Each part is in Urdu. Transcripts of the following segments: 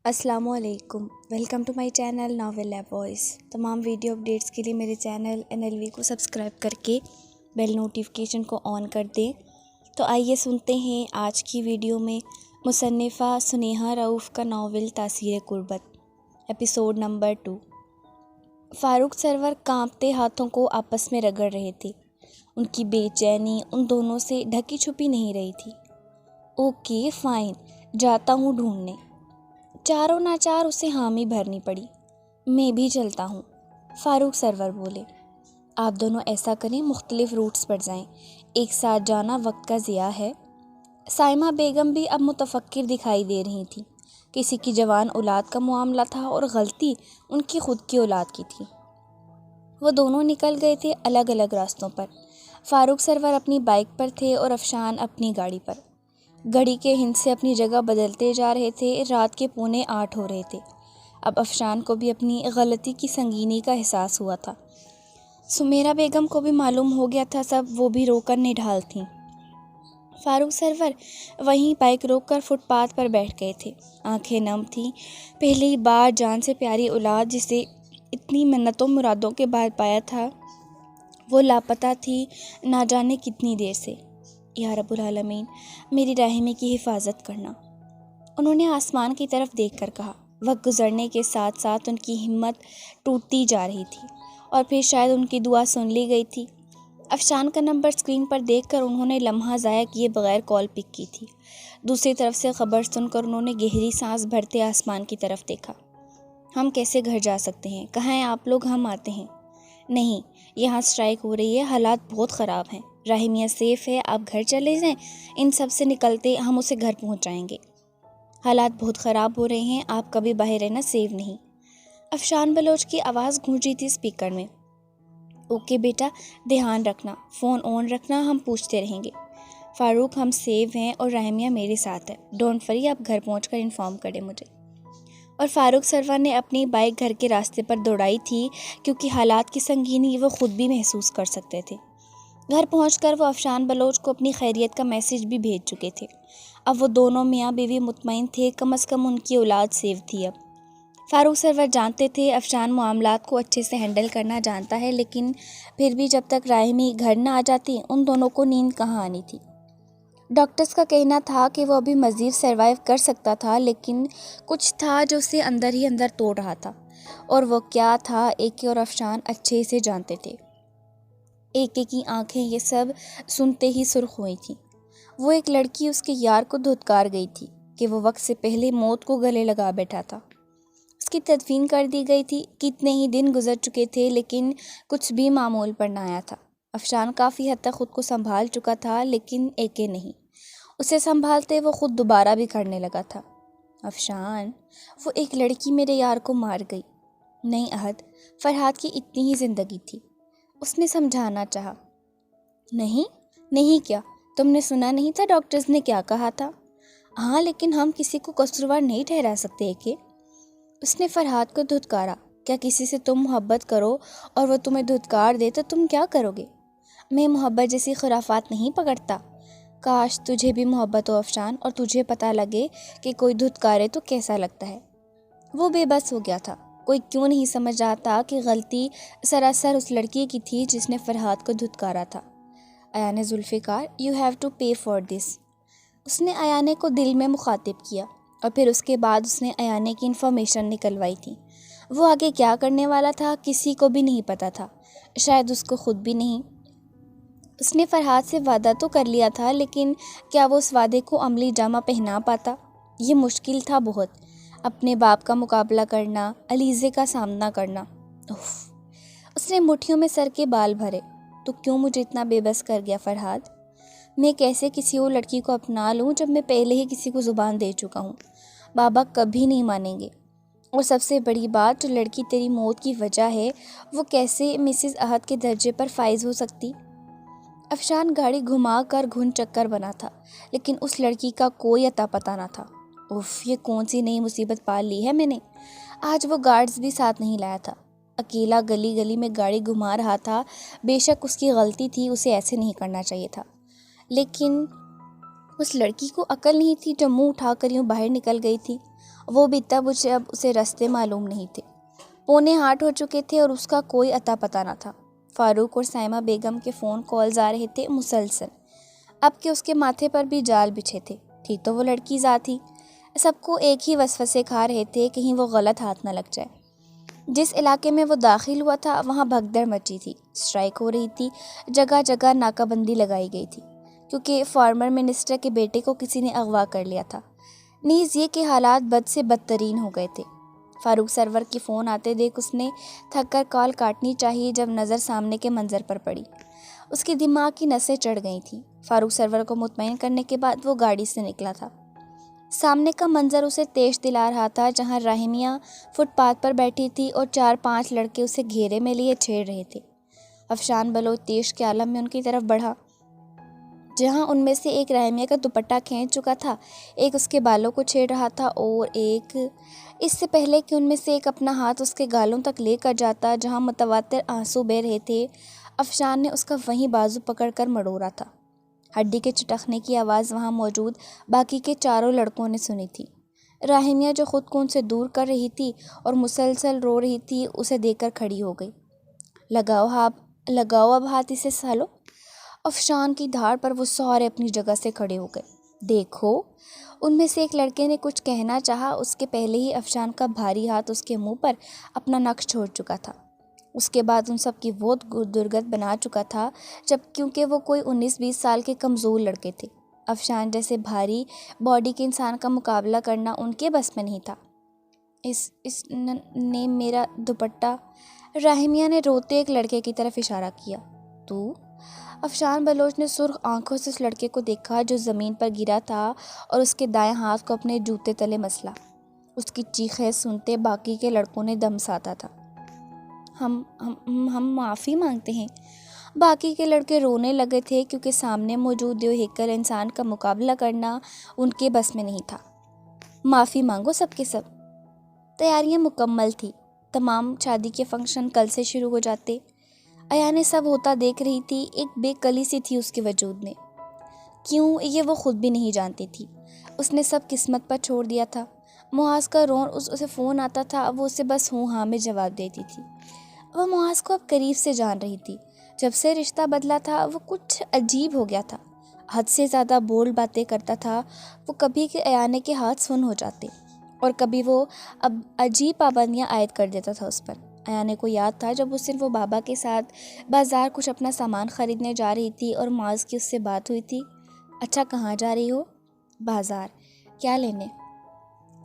السلام علیکم، welcome to my channel novel lab voice. تمام ویڈیو اپڈیٹس کے لیے میرے چینل NLV کو سبسکرائب کر کے بیل نوٹیفیکیشن کو آن کر دیں۔ تو آئیے سنتے ہیں آج کی ویڈیو میں مصنفہ سنیہا رؤف کا ناول تاثیر غربت، ایپیسوڈ نمبر 2۔ فاروق سرور کانپتے ہاتھوں کو آپس میں رگڑ رہے تھے۔ ان کی بے چینی ان دونوں سے ڈھکی چھپی نہیں رہی تھی۔ اوکے فائن، جاتا ہوں ڈھونڈنے۔ چاروں ناچار اسے حامی بھرنی پڑی۔ میں بھی چلتا ہوں، فاروق سرور بولے۔ آپ دونوں ایسا کریں، مختلف روٹس پر جائیں، ایک ساتھ جانا وقت کا ضیاع ہے۔ سائمہ بیگم بھی اب متفکر دکھائی دے رہی تھی۔ کسی کی جوان اولاد کا معاملہ تھا اور غلطی ان کی خود کی اولاد کی تھی۔ وہ دونوں نکل گئے تھے الگ الگ راستوں پر۔ فاروق سرور اپنی بائک پر تھے اور افشان اپنی گاڑی پر۔ گھڑی کے ہند سے اپنی جگہ بدلتے جا رہے تھے۔ رات کے 7:45 ہو رہے تھے۔ اب افشان کو بھی اپنی غلطی کی سنگینی کا احساس ہوا تھا۔ سمیرہ بیگم کو بھی معلوم ہو گیا تھا سب، وہ بھی رو کر نڈھال تھیں۔ فاروق سرور وہیں بائک روک کر فٹ پاتھ پر بیٹھ گئے تھے۔ آنکھیں نم تھیں۔ پہلی بار جان سے پیاری اولاد جسے اتنی منتوں مرادوں کے بعد پایا تھا، وہ لاپتہ تھی نہ جانے کتنی دیر سے۔ یا رب العالمین، میری رحمی کی حفاظت کرنا، انہوں نے آسمان کی طرف دیکھ کر کہا۔ وقت گزرنے کے ساتھ ساتھ ان کی ہمت ٹوٹتی جا رہی تھی، اور پھر شاید ان کی دعا سن لی گئی تھی۔ افشان کا نمبر اسکرین پر دیکھ کر انہوں نے لمحہ ضائع کیے بغیر کال پک کی تھی۔ دوسری طرف سے خبر سن کر انہوں نے گہری سانس بھرتے آسمان کی طرف دیکھا۔ ہم کیسے گھر جا سکتے ہیں؟ کہاں ہیں آپ لوگ؟ ہم آتے ہیں۔ نہیں، یہاں اسٹرائک ہو رہی ہے، حالات بہت خراب ہیں۔ راہمیہ سیف ہے، آپ گھر چلے جائیں، ان سب سے نکلتے ہم اسے گھر پہنچائیں گے۔ حالات بہت خراب ہو رہے ہیں، آپ کبھی باہر رہنا، سیو نہیں۔ افشان بلوچ کی آواز گونجی تھی اسپیکر میں۔ اوکے بیٹا، دھیان رکھنا، فون آن رکھنا، ہم پوچھتے رہیں گے۔ فاروق، ہم سیو ہیں اور راہمیہ میرے ساتھ ہے، ڈونٹ وری، آپ گھر پہنچ کر انفارم کریں مجھے۔ اور فاروق سرور نے اپنی بائک گھر کے راستے پر دوڑائی تھی، کیونکہ حالات کی سنگینی وہ خود بھی محسوس کر سکتے تھے۔ گھر پہنچ کر وہ افشان بلوچ کو اپنی خیریت کا میسج بھی بھیج چکے تھے۔ اب وہ دونوں میاں بیوی مطمئن تھے، کم از کم ان کی اولاد سیو تھی۔ اب فاروق سرور جانتے تھے افشان معاملات کو اچھے سے ہینڈل کرنا جانتا ہے، لیکن پھر بھی جب تک راہمی گھر نہ آ جاتی ان دونوں کو نیند کہاں آنی تھی۔ ڈاکٹرز کا کہنا تھا کہ وہ ابھی مزید سروائیو کر سکتا تھا، لیکن کچھ تھا جو اسے اندر ہی اندر توڑ رہا تھا، اور وہ کیا تھا ایکے اور افشان اچھے سے جانتے تھے۔ ایکے کی آنکھیں یہ سب سنتے ہی سرخ ہوئی تھیں۔ وہ ایک لڑکی اس کے یار کو دھتکار گئی تھی کہ وہ وقت سے پہلے موت کو گلے لگا بیٹھا تھا۔ اس کی تدفین کر دی گئی تھی۔ کتنے ہی دن گزر چکے تھے، لیکن کچھ بھی معمول پر نہ آیا تھا۔ افشان کافی حد تک خود کو سنبھال چکا تھا، لیکن ایکے نہیں۔ اسے سنبھالتے وہ خود دوبارہ بھی کرنے لگا تھا۔ افشان، وہ ایک لڑکی میرے یار کو مار گئی۔ نہیں احد، فرحاد کی اتنی ہی زندگی تھی، اس نے سمجھانا چاہا۔ نہیں کیا؟ تم نے سنا نہیں تھا ڈاکٹرز نے کیا کہا تھا؟ ہاں، لیکن ہم کسی کو قصوروار نہیں ٹھہرا سکتے کہ اس نے فرحاد کو دھتکارا۔ کیا کسی سے تم محبت کرو اور وہ تمہیں دھتکار دے تو تم کیا کرو گے؟ میں محبت جیسی خرافات نہیں پکڑتا۔ کاش تجھے بھی محبت ہو افشان، اور تجھے پتہ لگے کہ کوئی دھتکارے تو کیسا لگتا ہے۔ وہ بے بس ہو گیا تھا۔ کوئی کیوں نہیں سمجھ رہا تھا کہ غلطی سراسر اس لڑکی کی تھی جس نے فرحاد کو دھتکارا تھا۔ Ayan Zulfiqar, you have to pay for this. اس نے ایانے کو دل میں مخاطب کیا، اور پھر اس کے بعد اس نے ایانے کی انفارمیشن نکلوائی تھی۔ وہ آگے کیا کرنے والا تھا کسی کو بھی نہیں پتا تھا، شاید اس کو خود بھی نہیں۔ اس نے فرحاد سے وعدہ تو کر لیا تھا، لیکن کیا وہ اس وعدے کو عملی جامہ پہنا پاتا؟ یہ مشکل تھا بہت، اپنے باپ کا مقابلہ کرنا، علیزے کا سامنا کرنا۔ اس نے مٹھیوں میں سر کے بال بھرے۔ تو کیوں مجھے اتنا بے بس کر گیا فرحاد؟ میں کیسے کسی اور لڑکی کو اپنا لوں جب میں پہلے ہی کسی کو زبان دے چکا ہوں؟ بابا کبھی نہیں مانیں گے۔ اور سب سے بڑی بات، جو لڑکی تیری موت کی وجہ ہے، وہ کیسے مسز احد کے درجے پر فائز ہو سکتی؟ افشان گاڑی گھما کر گھن چکر بنا تھا، لیکن اس لڑکی کا کوئی اتا پتہ نہ تھا۔ یہ کون سی نئی مصیبت پال لی ہے میں نے؟ آج وہ گارڈز بھی ساتھ نہیں لایا تھا، اکیلا گلی گلی میں گاڑی گھما رہا تھا۔ بے شک اس کی غلطی تھی، اسے ایسے نہیں کرنا چاہیے تھا، لیکن اس لڑکی کو عقل نہیں تھی جو منہ اٹھا کر یوں باہر نکل گئی تھی۔ وہ بھی تب جب اسے راستے معلوم نہیں تھے۔ 7:45 ہو چکے تھے اور اس کا کوئی اتا پتہ نہ تھا۔ فاروق اور سائمہ بیگم کے فون کالز آ رہے تھے مسلسل، اب کہ اس کے ماتھے پر بھی جال بچھے تھے۔ تھی تو وہ لڑکی ذات ہی۔ سب کو ایک ہی وسوسے کھا رہے تھے، کہیں وہ غلط ہاتھ نہ لگ جائے۔ جس علاقے میں وہ داخل ہوا تھا وہاں بھگدڑ مچی تھی، اسٹرائک ہو رہی تھی، جگہ جگہ ناکہ بندی لگائی گئی تھی، کیونکہ فارمر منسٹر کے بیٹے کو کسی نے اغوا کر لیا تھا۔ نیز یہ کہ حالات بد سے بدترین ہو گئے تھے۔ فاروق سرور کی فون آتے دیکھ اس نے تھک کر کال کاٹنی چاہیے جب نظر سامنے کے منظر پر پڑی۔ اس کی دماغ کی نسیں چڑھ گئی تھیں۔ فاروق سرور کو مطمئن کرنے کے بعد وہ گاڑی سے نکلا تھا۔ سامنے کا منظر اسے تیش دلا رہا تھا، جہاں راہمیہ فٹ پاتھ پر بیٹھی تھی اور 4-5 لڑکے اسے گھیرے میں لیے چھیڑ رہے تھے۔ افشان بلوچ تیش کے عالم میں ان کی طرف بڑھا، جہاں ان میں سے ایک راہمیہ کا دوپٹہ کھینچ چکا تھا، ایک اس کے بالوں کو چھیڑ رہا تھا اور ایک اس سے پہلے کہ ان میں سے ایک اپنا ہاتھ اس کے گالوں تک لے کر جاتا جہاں متواتر آنسو بہہ رہے تھے، افشان نے اس کا وہیں بازو پکڑ کر مڑوڑا تھا۔ ہڈی کے چٹکنے کی آواز وہاں موجود باقی کے 4 لڑکوں نے سنی تھی۔ راہمیہ جو خود کو ان سے دور کر رہی تھی اور مسلسل رو رہی تھی، اسے دیکھ کر کھڑی ہو گئی۔ لگاؤ اب ہاتھ اسے سالو۔ افشان کی دھاڑ پر وہ سارے اپنی جگہ سے کھڑے ہو گئے۔ دیکھو، ان میں سے ایک لڑکے نے کچھ کہنا چاہا، اس کے پہلے ہی افشان کا بھاری ہاتھ اس کے منہ پر اپنا نقش چھوڑ چکا تھا۔ اس کے بعد ان سب کی وہ درگت بنا چکا تھا، جب کیونکہ وہ کوئی 19-20 سال کے کمزور لڑکے تھے۔ افشان جیسے بھاری باڈی کے انسان کا مقابلہ کرنا ان کے بس میں نہیں تھا۔ اس نے میرا دوپٹہ، راہمیہ نے روتے ایک لڑکے کی طرف اشارہ کیا۔ تو افشان بلوچ نے سرخ آنکھوں سے اس لڑکے کو دیکھا جو زمین پر گرا تھا اور اس کے دائیں ہاتھ کو اپنے جوتے تلے مسلا۔ اس کی چیخیں سنتے باقی کے لڑکوں نے دم ساتا تھا۔ ہم معافی مانگتے ہیں۔ باقی کے لڑکے رونے لگے تھے، کیونکہ سامنے موجود دیو ہیکل انسان کا مقابلہ کرنا ان کے بس میں نہیں تھا۔ معافی مانگو سب کے سب۔ تیاریاں مکمل تھی، تمام شادی کے فنکشن کل سے شروع ہو جاتے۔ ایانے سب ہوتا دیکھ رہی تھی، ایک بے کلی سی تھی اس کے وجود میں۔ کیوں، یہ وہ خود بھی نہیں جانتی تھی۔ اس نے سب قسمت پر چھوڑ دیا تھا۔ معاذ کا رون، اسے فون آتا تھا، وہ اسے بس ہوں ہاں میں جواب دیتی تھی۔ وہ معاذ کو اب قریب سے جان رہی تھی۔ جب سے رشتہ بدلا تھا وہ کچھ عجیب ہو گیا تھا، حد سے زیادہ بولڈ باتیں کرتا تھا۔ وہ کبھی کہ ایانے کے ہاتھ سن ہو جاتے اور کبھی وہ اب عجیب پابندیاں عائد کر دیتا تھا اس پر۔ ایانے کو یاد تھا جب اس دن وہ بابا کے ساتھ بازار کچھ اپنا سامان خریدنے جا رہی تھی اور معاذ کی اس سے بات ہوئی تھی۔ اچھا، کہاں جا رہی ہو؟ بازار۔ کیا لینے؟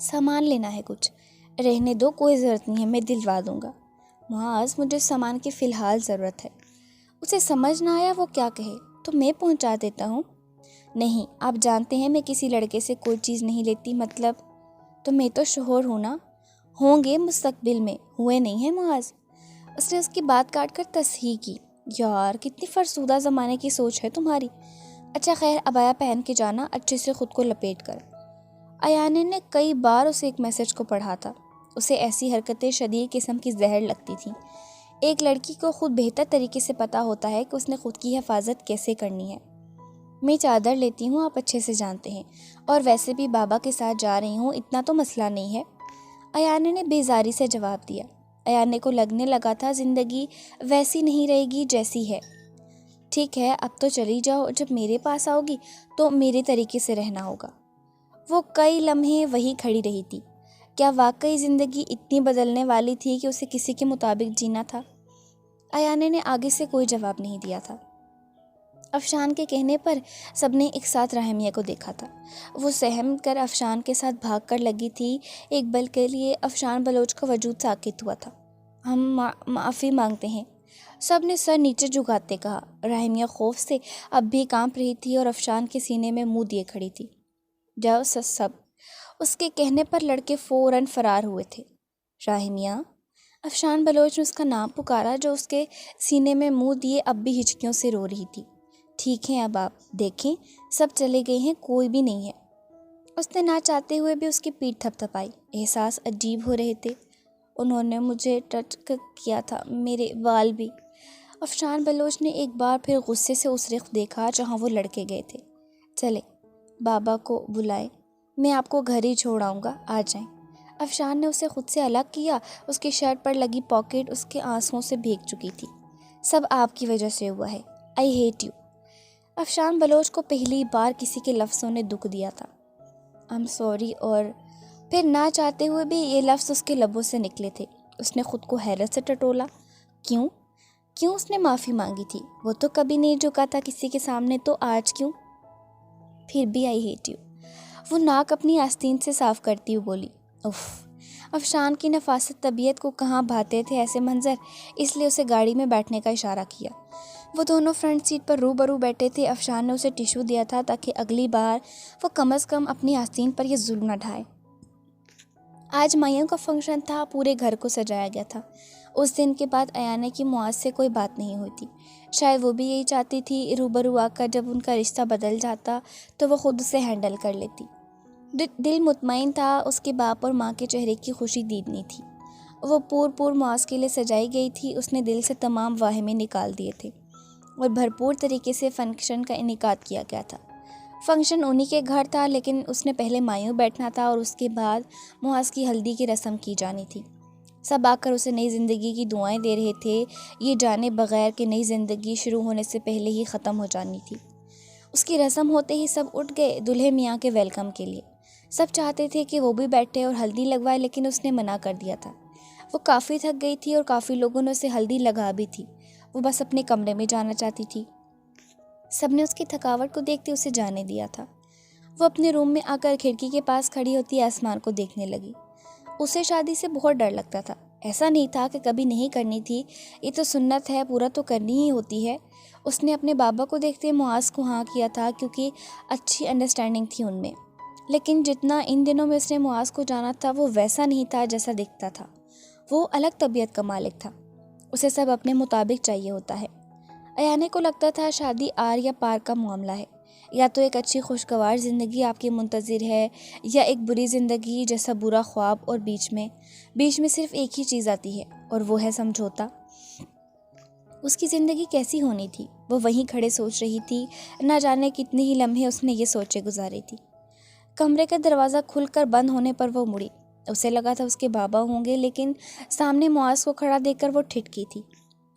سامان لینا ہے کچھ۔ رہنے دو، کوئی ضرورت نہیں ہے، میں دلوا دوں گا۔ معاذ، مجھے سامان کی فی الحال ضرورت ہے۔ اسے سمجھ نہ آیا وہ کیا کہے۔ تو میں پہنچا دیتا ہوں۔ نہیں، آپ جانتے ہیں میں کسی لڑکے سے کوئی چیز نہیں لیتی، مطلب تو میں تو شوہر ہوں نا۔ ہوں گے مستقبل میں، ہوئے نہیں ہیں معاذ۔ اس نے اس کی بات کاٹ کر تصحیح کی۔ یار، کتنی فرسودہ زمانے کی سوچ ہے تمہاری۔ اچھا خیر، عبایا پہن کے جانا، اچھے سے خود کو لپیٹ کر۔ ایانے نے کئی بار اسے ایک میسج کو پڑھا تھا۔ اسے ایسی حرکتیں شدید قسم کی زہر لگتی تھیں۔ ایک لڑکی کو خود بہتر طریقے سے پتہ ہوتا ہے کہ اس نے خود کی حفاظت کیسے کرنی ہے۔ میں چادر لیتی ہوں، آپ اچھے سے جانتے ہیں، اور ویسے بھی بابا کے ساتھ جا رہی ہوں، اتنا تو مسئلہ نہیں ہے۔ ایانے نے بیزاری سے جواب دیا۔ ایانے کو لگنے لگا تھا زندگی ویسی نہیں رہے گی جیسی ہے۔ ٹھیک ہے، اب تو چلی جاؤ، جب میرے پاس آؤ گی تو میرے طریقے سے رہنا ہوگا۔ وہ کئی لمحے وہی کھڑی رہی تھی۔ کیا واقعی زندگی اتنی بدلنے والی تھی کہ اسے کسی کے مطابق جینا تھا؟ ایانے نے آگے سے کوئی جواب نہیں دیا تھا۔ افشان کے کہنے پر سب نے ایک ساتھ راہمیہ کو دیکھا تھا۔ وہ سہم کر افشان کے ساتھ بھاگ کر لگی تھی۔ ایک پل کے لیے افشان بلوچ کا وجود ساکت ہوا تھا۔ ہم معافی مانگتے ہیں، سب نے سر نیچے جھکاتے کہا۔ راہمیہ خوف سے اب بھی کانپ رہی تھی اور افشان کے سینے میں منہ دیے کھڑی تھی۔ جاؤ سب۔ اس کے کہنے پر لڑکے فوراً فرار ہوئے تھے۔ راہمیہ، افشان بلوچ نے اس کا نام پکارا جو اس کے سینے میں منہ دیے اب بھی ہچکیوں سے رو رہی تھی۔ ٹھیک ہے، اب آپ دیکھیں، سب چلے گئے ہیں، کوئی بھی نہیں ہے۔ اس نے نہ چاہتے ہوئے بھی اس کی پیٹھ تھپ تھپائی۔ احساس عجیب ہو رہے تھے۔ انہوں نے مجھے ٹچ کیا تھا، میرے وال بھی۔ افشان بلوچ نے ایک بار پھر غصے سے اس رخ دیکھا جہاں وہ لڑکے گئے تھے۔ چلے، بابا کو بلائیں، میں آپ کو گھر ہی چھوڑ آؤں گا، آ جائیں۔ افشان نے اسے خود سے الگ کیا۔ اس کی شرٹ پر لگی پاکٹ اس کے آنسوؤں سے بھیگ چکی تھی۔ سب آپ کی وجہ سے ہوا ہے، آئی ہیٹ یو۔ افشان بلوچ کو پہلی بار کسی کے لفظوں نے دکھ دیا تھا۔ I'm sorry، اور پھر نہ چاہتے ہوئے بھی یہ لفظ اس کے لبوں سے نکلے تھے۔ اس نے خود کو حیرت سے ٹٹولا۔ کیوں اس نے معافی مانگی تھی؟ وہ تو کبھی نہیں جھکا تھا کسی کے سامنے، تو آج کیوں؟ پھر بھی آئی ہیٹ یو، وہ ناک اپنی آستین سے صاف کرتی ہوئی بولی۔ اف، افشان کی نفاست طبیعت کو کہاں بھاتے تھے ایسے منظر، اس لیے اسے گاڑی میں بیٹھنے کا اشارہ کیا۔ وہ دونوں فرنٹ سیٹ پر روبرو بیٹھے تھے۔ افشان نے اسے ٹیشو دیا تھا تاکہ اگلی بار وہ کم از کم اپنی آستین پر یہ ظلم نہ ڈھائے۔ آج مائیوں کا فنکشن تھا، پورے گھر کو سجایا گیا تھا۔ اس دن کے بعد ایانے کی معاذ سے کوئی بات نہیں ہوئی تھی۔ شاید وہ بھی یہی چاہتی تھی، روبرو آ کر جب ان کا رشتہ بدل جاتا تو وہ خود اسے ہینڈل کر لیتی۔ دل مطمئن تھا، اس کے باپ اور ماں کے چہرے کی خوشی دیدنی تھی۔ وہ پور معاذ کے لیے سجائی گئی تھی۔ اس نے دل سے تمام واہمیں نکال دیے تھے اور بھرپور طریقے سے فنکشن کا انعقاد کیا گیا تھا۔ فنکشن انہی کے گھر تھا، لیکن اس نے پہلے مایوں بیٹھنا تھا اور اس کے بعد معاذ کی ہلدی کی رسم کی جانی تھی۔ سب آ کر اسے نئی زندگی کی دعائیں دے رہے تھے، یہ جانے بغیر کہ نئی زندگی شروع ہونے سے پہلے ہی ختم ہو جانی تھی۔ اس کی رسم ہوتے ہی سب اٹھ گئے دلہے میاں کے ویلکم کے لیے۔ سب چاہتے تھے کہ وہ بھی بیٹھے اور ہلدی لگوائے، لیکن اس نے منع کر دیا تھا۔ وہ کافی تھک گئی تھی اور کافی لوگوں نے اسے ہلدی لگا بھی تھی۔ وہ بس اپنے کمرے میں جانا چاہتی تھی۔ سب نے اس کی تھکاوٹ کو دیکھتے اسے جانے دیا تھا۔ وہ اپنے روم میں آ کر کھڑکی کے پاس کھڑی ہوتی آسمان کو دیکھنے لگی۔ اسے شادی سے بہت ڈر لگتا تھا۔ ایسا نہیں تھا کہ کبھی نہیں کرنی تھی، یہ تو سنت ہے، پورا تو کرنی ہی ہوتی ہے۔ اس نے اپنے بابا کو دیکھتے معاذ کو ہاں کیا تھا، کیونکہ اچھی انڈرسٹینڈنگ تھی ان میں۔ لیکن جتنا ان دنوں میں اس نے معاذ کو جانا تھا وہ ویسا نہیں تھا جیسا دکھتا تھا۔ وہ الگ طبیعت کا مالک تھا، اسے سب اپنے مطابق چاہیے ہوتا ہے۔ ایانے کو لگتا تھا شادی آر یا پار کا معاملہ ہے، یا تو ایک اچھی خوشگوار زندگی آپ کی منتظر ہے، یا ایک بری زندگی جیسا برا خواب، اور بیچ میں صرف ایک ہی چیز آتی ہے، اور وہ ہے سمجھوتا۔ اس کی زندگی کیسی ہونی تھی؟ وہ وہیں کھڑے سوچ رہی تھی۔ نہ جانے کتنے ہی لمحے اس نے یہ سوچے گزارے تھی۔ کمرے کا دروازہ کھل کر بند ہونے پر وہ مڑی۔ اسے لگا تھا اس کے بابا ہوں گے، لیکن سامنے معاذ کو کھڑا دیکھ کر وہ ٹھٹکی تھی۔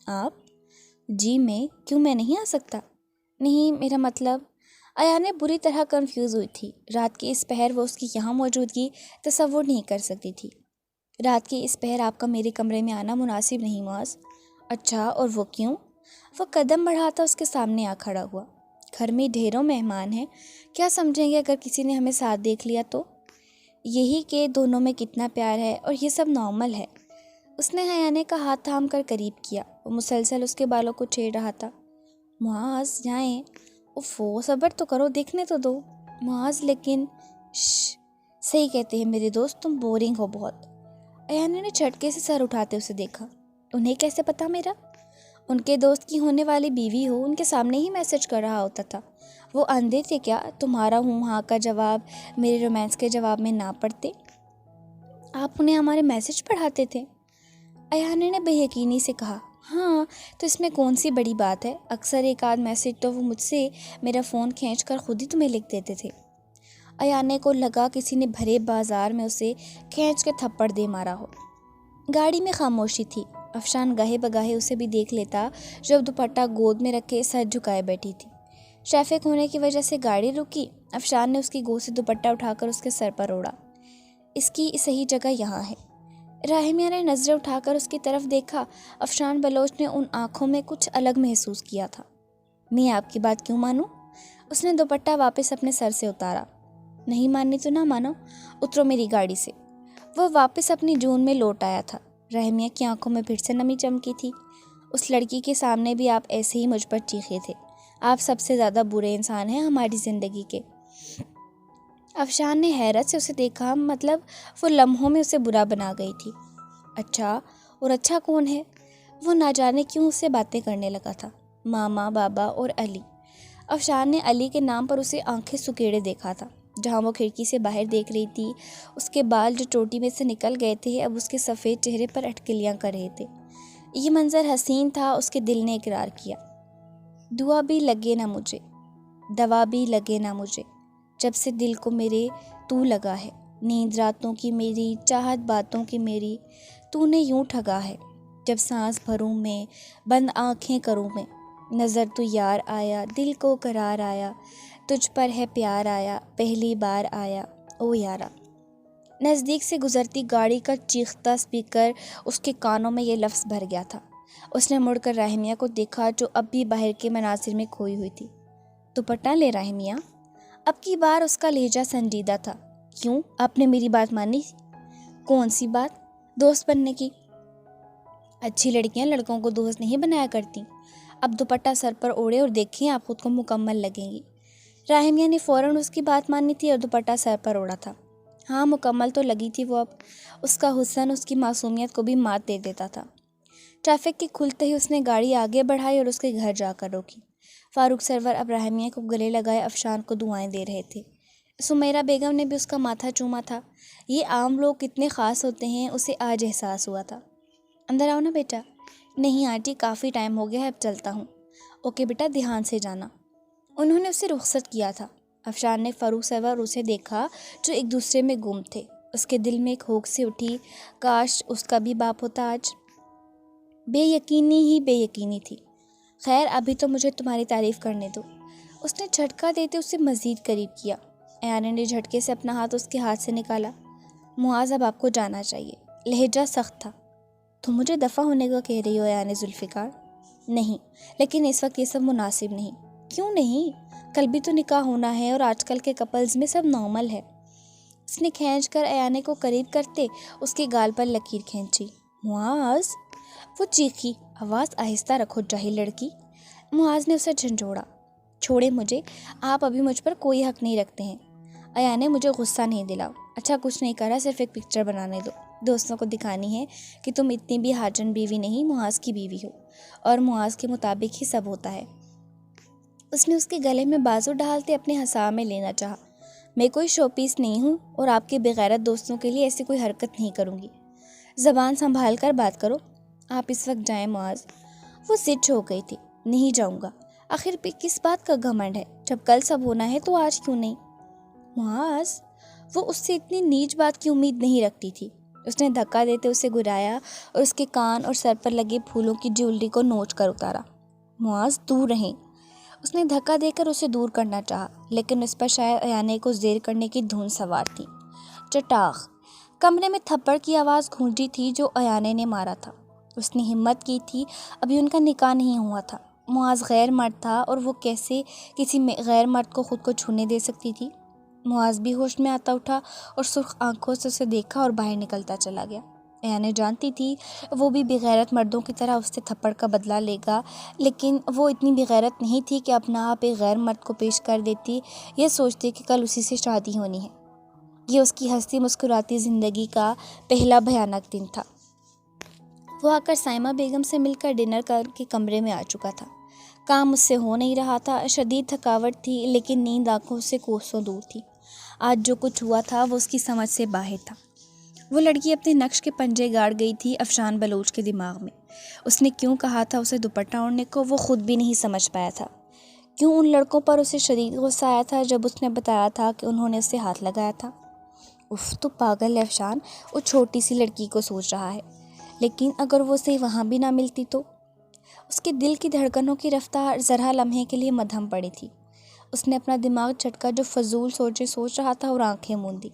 آپ؟ جی کیوں میں نہیں آ سکتا؟ نہیں، میرا مطلب… ایانے بری طرح کنفیوز ہوئی تھی۔ رات کی اس پہر وہ اس کی یہاں موجودگی تصور نہیں کر سکتی تھی۔ رات کی اس پہر آپ کا میرے کمرے میں آنا مناسب نہیں معاذ۔ اچھا، اور وہ کیوں؟ وہ قدم بڑھاتا اس کے سامنے آ کھڑا ہوا۔ گھر میں ڈھیروں مہمان ہیں، کیا سمجھیں گے اگر کسی نے ہمیں ساتھ دیکھ لیا تو؟ یہی کہ دونوں میں کتنا پیار ہے، اور یہ سب نارمل ہے۔ اس نے ایانے کا ہاتھ تھام کر قریب کیا۔ وہ مسلسل اس کے بالوں کو چھیڑ رہا تھا۔ معاذ جائیں، اوفو صبر تو کرو، دیکھنے تو دو۔ معاذ لیکن… صحیح کہتے ہیں میرے دوست، تم بورنگ ہو بہت۔ ایانے نے جھٹکے سے سر اٹھاتے اسے دیکھا۔ انہیں کیسے پتا میرا؟ ان کے دوست کی ہونے والی بیوی ہو، ان کے سامنے ہی میسج کر رہا ہوتا تھا۔ وہ اندھے تھے کیا؟ تمہارا ہوں ہاں کا جواب میرے رومانس کے جواب میں نہ پڑتے؟ آپ انہیں ہمارے میسج پڑھاتے تھے؟ ایانے نے بے یقینی سے کہا۔ ہاں، تو اس میں کون سی بڑی بات ہے؟ اکثر ایک آدھ میسج تو وہ مجھ سے میرا فون کھینچ کر خود ہی تمہیں لکھ دیتے تھے۔ ایانے کو لگا کسی نے بھرے بازار میں اسے کھینچ کے تھپڑ دے مارا ہو۔ گاڑی میں خاموشی تھی۔ افشان گاہے بگاہے اسے بھی دیکھ لیتا، جب دوپٹہ گود میں رکھے سر جھکائے بیٹھی تھی۔ ٹریفک ہونے کی وجہ سے گاڑی رکی۔ افشان نے اس کی گود سے دوپٹہ اٹھا کر اس کے سر پر اوڑھا۔ اس کی صحیح جگہ یہاں ہے۔ راہمیہ نے نظریں اٹھا کر اس کی طرف دیکھا۔ افشان بلوچ نے ان آنکھوں میں کچھ الگ محسوس کیا تھا۔ میں آپ کی بات کیوں مانوں؟ اس نے دوپٹہ واپس اپنے سر سے اتارا۔ نہیں ماننی تو نہ مانو، اترو میری گاڑی سے۔ وہ واپس اپنی جون میں لوٹ آیا تھا۔ راہمیہ کی آنکھوں میں پھر سے نمی چمکی تھی۔ اس لڑکی کے سامنے بھی آپ ایسے ہی مجھ پر چیخے تھے۔ آپ سب سے زیادہ برے انسان ہیں ہماری زندگی کے۔ افشان نے حیرت سے اسے دیکھا، مطلب وہ لمحوں میں اسے برا بنا گئی تھی۔ اچھا، اور اچھا کون ہے؟ وہ نہ جانے کیوں اس سے باتیں کرنے لگا تھا۔ ماما، بابا اور علی۔ افشان نے علی کے نام پر اسے آنکھیں سکیڑے دیکھا تھا۔ جہاں وہ کھڑکی سے باہر دیکھ رہی تھی، اس کے بال جو چوٹی میں سے نکل گئے تھے اب اس کے سفید چہرے پر اٹکلیاں کر رہے تھے۔ یہ منظر حسین تھا، اس کے دل نے اقرار کیا۔ دعا بھی لگے نہ مجھے، دوا بھی لگے نہ مجھے، جب سے دل کو میرے تو لگا ہے۔ نیند راتوں کی میری، چاہت باتوں کی میری، تو نے یوں ٹھگا ہے۔ جب سانس بھروں میں، بند آنکھیں کروں میں، نظر تو یار آیا، دل کو قرار آیا، تجھ پر ہے پیار آیا، پہلی بار آیا او یارا۔ نزدیک سے گزرتی گاڑی کا چیختا سپیکر اس کے کانوں میں یہ لفظ بھر گیا تھا۔ اس نے مڑ کر راہمیہ کو دیکھا جو اب بھی باہر کے مناظر میں کھوئی ہوئی تھی۔ دوپٹہ لے راہمیہ؟ اب کی بار اس کا لہجہ سنجیدہ تھا۔ کیوں، آپ نے میری بات مانی؟ کون سی بات؟ دوست بننے کی۔ اچھی لڑکیاں لڑکوں کو دوست نہیں بنایا کرتی۔ اب دوپٹہ سر پر اوڑھے اور دیکھیں، آپ خود کو مکمل لگیں گی۔ راہمیہ نے فوراً اس کی بات مانی تھی اور دوپٹہ سر پر اوڑھا تھا۔ ہاں، مکمل تو لگی تھی وہ اب۔ اس کا حسن اس کی معصومیت کو بھی مات دے دیتا تھا۔ ٹریفک کے کھلتے ہی اس نے گاڑی آگے بڑھائی اور اس کے گھر جا کر روکی۔ فاروق سرور اب راہمیہ کو گلے لگائے افشان کو دعائیں دے رہے تھے۔ سمیرہ بیگم نے بھی اس کا ماتھا چوما تھا۔ یہ عام لوگ کتنے خاص ہوتے ہیں، اسے آج احساس ہوا تھا۔ اندر آؤ نا بیٹا۔ نہیں آنٹی، کافی ٹائم ہو گیا ہے، اب چلتا ہوں۔ اوکے بیٹا، دھیان سے جانا۔ انہوں نے اسے رخصت کیا تھا۔ افشان نے فاروق سرور اور اسے دیکھا جو ایک دوسرے میں گم تھے۔ اس کے دل میں ایک ہوک سی اٹھی، کاش اس کا بھی باپ ہوتا آج۔ بے یقینی ہی بے یقینی تھی۔ خیر، ابھی تو مجھے تمہاری تعریف کرنے دو۔ اس نے جھٹکا دیتے اسے مزید قریب کیا۔ ایانے نے جھٹکے سے اپنا ہاتھ اس کے ہاتھ سے نکالا۔ معاذ، اب آپ کو جانا چاہیے۔ لہجہ سخت تھا۔ تم مجھے دفع ہونے کو کہہ رہی ہو ایانے ذوالفقار؟ نہیں، لیکن اس وقت یہ سب مناسب نہیں۔ کیوں نہیں؟ کل بھی تو نکاح ہونا ہے اور آج کل کے کپلز میں سب نارمل ہے۔ اس نے کھینچ کر ایانے کو قریب کرتے اس کے گال پر لکیر کھینچی۔ معاذ! وہ چیخی۔ آواز آہستہ رکھو جاہل لڑکی۔ معاذ نے اسے جھنجھوڑا۔ چھوڑے مجھے، آپ ابھی مجھ پر کوئی حق نہیں رکھتے ہیں۔ ایانے، مجھے غصہ نہیں دلاؤ۔ اچھا، کچھ نہیں کرا، صرف ایک پکچر بنانے دو۔ دوستوں کو دکھانی ہے کہ تم اتنی بھی ہاجن بیوی نہیں، معاذ کی بیوی ہو، اور معاذ کے مطابق ہی سب ہوتا ہے۔ اس نے اس کے گلے میں بازو ڈالتے اپنے ہنسا میں لینا چاہا۔ میں کوئی شو پیس نہیں ہوں اور آپ کے بغیرت دوستوں کے لیے ایسی کوئی حرکت نہیں کروں گی۔ زبان سنبھال کر بات کرو۔ آپ اس وقت جائیں معاذ۔ وہ ضد ہو گئی تھی۔ نہیں جاؤں گا۔ آخر پہ کس بات کا گھمنڈ ہے؟ جب کل سب ہونا ہے تو آج کیوں نہیں؟ معاذ! وہ اس سے اتنی نیچ بات کی امید نہیں رکھتی تھی۔ اس نے دھکا دیتے اسے گرایا اور اس کے کان اور سر پر لگے پھولوں کی جیولری کو نوچ کر اتارا۔ معاذ، دور رہیں۔ اس نے دھکا دے کر اسے دور کرنا چاہا، لیکن اس پر شاید ایانے کو زیر کرنے کی دھن سوار تھی۔ چٹاخ! کمرے میں تھپڑ کی آواز گونجی تھی جو ایانے نے مارا تھا۔ اس نے ہمت کی تھی، ابھی ان کا نکاح نہیں ہوا تھا۔ معاذ غیر مرد تھا اور وہ کیسے کسی غیر مرد کو خود کو چھونے دے سکتی تھی؟ معاذ بھی ہوش میں آتا اٹھا اور سرخ آنکھوں سے اسے دیکھا اور باہر نکلتا چلا گیا۔ ایانے جانتی تھی وہ بھی بغیرت مردوں کی طرح اس سے تھپڑ کا بدلہ لے گا، لیکن وہ اتنی بغیرت نہیں تھی کہ اپنا آپ ایک غیر مرد کو پیش کر دیتی، یہ سوچتی کہ کل اسی سے شادی ہونی ہے۔ یہ اس کی ہنستی مسکراتی زندگی کا پہلا بھیانک دن تھا۔ وہ آ کر سائمہ بیگم سے مل کر ڈنر کر کے کمرے میں آ چکا تھا۔ کام اس سے ہو نہیں رہا تھا، شدید تھکاوٹ تھی، لیکن نیند آنکھوں سے کوسوں دور تھی۔ آج جو کچھ ہوا تھا وہ اس کی سمجھ سے باہر تھا۔ وہ لڑکی اپنے نقش کے پنجے گاڑ گئی تھی افشان بلوچ کے دماغ میں۔ اس نے کیوں کہا تھا اسے دوپٹہ اوڑھنے کو، وہ خود بھی نہیں سمجھ پایا تھا۔ کیوں ان لڑکوں پر اسے شدید غصہ آیا تھا جب اس نے بتایا تھا کہ انہوں نے اسے ہاتھ لگایا تھا۔ اف، تو پاگل ہے افشان، وہ چھوٹی سی لڑکی کو سوچ رہا ہے۔ لیکن اگر وہ اسے وہاں بھی نہ ملتی تو؟ اس کے دل کی دھڑکنوں کی رفتار ذرا لمحے کے لیے مدھم پڑی تھی۔ اس نے اپنا دماغ جھٹکا جو فضول سوچے سوچ رہا تھا اور آنکھیں موندی۔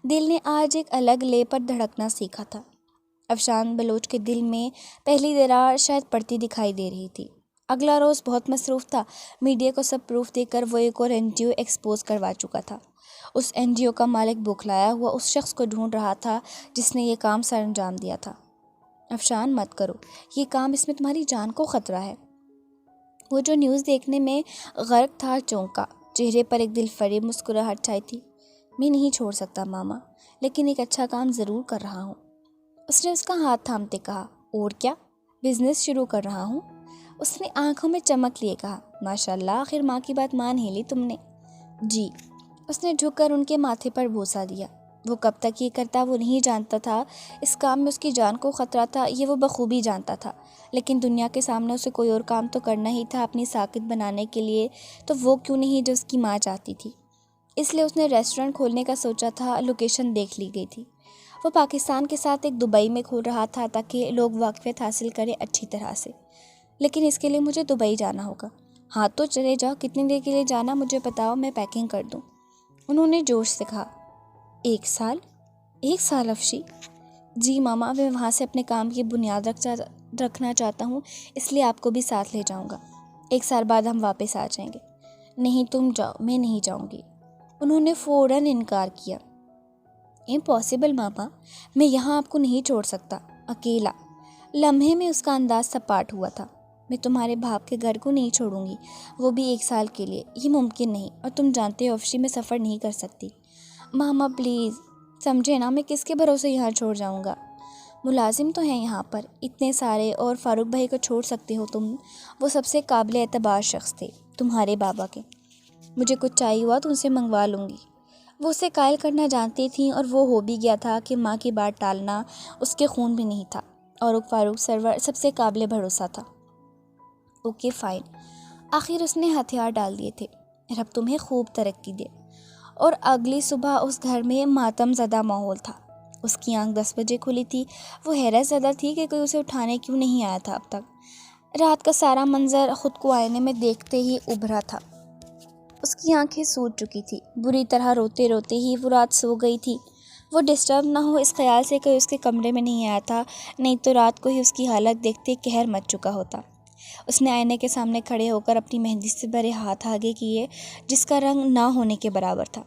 دل نے آج ایک الگ لے پر دھڑکنا سیکھا تھا۔ افشان بلوچ کے دل میں پہلی درار شاید پڑتی دکھائی دے رہی تھی۔ اگلا روز بہت مصروف تھا۔ میڈیا کو سب پروف دے کر وہ ایک اور NGO ایکسپوز کروا چکا تھا۔ اس NGO کا مالک بوکھلایا ہوا اس شخص کو ڈھونڈ رہا تھا جس نے یہ کام سر انجام دیا تھا۔ افشان، مت کرو یہ کام، اس میں تمہاری جان کو خطرہ ہے۔ وہ جو نیوز دیکھنے میں غرق تھا چونکا، چہرے پر ایک دل فریب مسکراہٹ چھائی تھی۔ میں نہیں چھوڑ سکتا ماما، لیکن ایک اچھا کام ضرور کر رہا ہوں۔ اس نے اس کا ہاتھ تھامتے کہا۔ اور کیا؟ بزنس شروع کر رہا ہوں۔ اس نے آنکھوں میں چمک لیے کہا۔ ماشاءاللہ، آخر ماں کی بات مان ہی لی تم نے۔ جی۔ اس نے جھک کر ان کے ماتھے پر بوسہ دیا۔ وہ کب تک یہ کرتا وہ نہیں جانتا تھا۔ اس کام میں اس کی جان کو خطرہ تھا، یہ وہ بخوبی جانتا تھا، لیکن دنیا کے سامنے اسے کوئی اور کام تو کرنا ہی تھا اپنی ساکت بنانے کے لیے، تو وہ کیوں نہیں جو اس کی ماں چاہتی تھی۔ اس لیے اس نے ریسٹورنٹ کھولنے کا سوچا تھا۔ لوکیشن دیکھ لی گئی تھی۔ وہ پاکستان کے ساتھ ایک دبئی میں کھول رہا تھا تاکہ لوگ واقفیت حاصل کریں اچھی طرح سے، لیکن اس کے لیے مجھے دبئی جانا ہوگا۔ ہاں تو چلے جاؤ، کتنی دیر کے لیے جانا مجھے بتاؤ، میں پیکنگ کر دوں۔ انہوں نے جوش سے کہا۔ 1 سال افشی؟ جی ماما، میں وہاں سے اپنے کام کی بنیاد رکھنا چاہتا ہوں، اس لیے آپ کو بھی ساتھ لے جاؤں گا۔ 1 سال بعد ہم واپس آ جائیں گے۔ نہیں تم جاؤ، میں نہیں جاؤں گی۔ انہوں نے فوراً انکار کیا۔ امپاسبل ماما، میں یہاں آپ کو نہیں چھوڑ سکتا، اکیلا۔ لمحے میں اس کا انداز سپاٹ ہوا تھا۔ میں تمہارے باپ کے گھر کو نہیں چھوڑوں گی، وہ بھی 1 سال کے لیے، یہ ممکن نہیں، اور تم جانتے ہو افشی میں سفر نہیں کر سکتی۔ ماما پلیز سمجھے نا، میں کس کے بھروسے یہاں چھوڑ جاؤں گا؟ ملازم تو ہیں یہاں پر اتنے سارے، اور فاروق بھائی کو چھوڑ سکتے ہو تم، وہ سب سے قابل اعتبار شخص تھے تمہارے بابا کے۔ مجھے کچھ چاہیے ہوا تو ان سے منگوا لوں گی۔ وہ اسے قائل کرنا جانتی تھیں، اور وہ ہو بھی گیا تھا کہ ماں کی بات ٹالنا اس کے خون بھی نہیں تھا، اور فاروق سرور سب سے قابل بھروسہ تھا۔ Okay fine. آخر اس نے ہتھیار ڈال دیے تھے۔ رب تمہیں خوب ترقی دے۔ اور اگلی صبح اس گھر میں ماتم زدہ ماحول تھا۔ اس کی آنکھ 10 بجے کھلی تھی۔ وہ حیرت زدہ تھی کہ کوئی اسے اٹھانے کیوں نہیں آیا تھا اب تک۔ رات کا سارا منظر خود کو آئینے میں دیکھتے ہی ابھرا تھا۔ اس کی آنکھیں سوج چکی تھی۔ بری طرح روتے روتے ہی وہ رات سو گئی تھی۔ وہ ڈسٹرب نہ ہو اس خیال سے کہ اس کے کمرے میں نہیں آیا تھا، نہیں تو رات کو ہی اس کی حالت دیکھتے قہر مچ چکا ہوتا۔ اس نے آئینے کے سامنے کھڑے ہو کر اپنی مہندی سے بھرے ہاتھ آگے کیے، جس کا رنگ نہ ہونے کے برابر تھا۔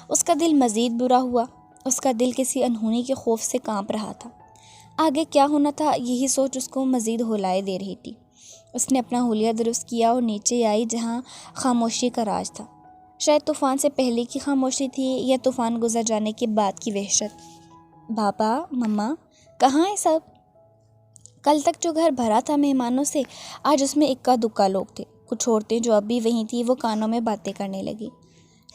اس کا دل مزید برا ہوا۔ اس کا دل کسی انہونی کے خوف سے کانپ رہا تھا۔ آگے کیا ہونا تھا، یہی سوچ اس کو مزید ہولائے دے رہی تھی۔ اس نے اپنا حلیہ درست کیا اور نیچے آئی جہاں خاموشی کا راج تھا۔ شاید طوفان سے پہلے کی خاموشی تھی، یا طوفان گزر جانے کے بعد کی وحشت۔ بابا، مما، کہاں ہیں سب؟ کل تک جو گھر بھرا تھا مہمانوں سے، آج اس میں اکا دکا لوگ تھے۔ کچھ عورتیں جو اب بھی وہیں تھیں، وہ کانوں میں باتیں کرنے لگی۔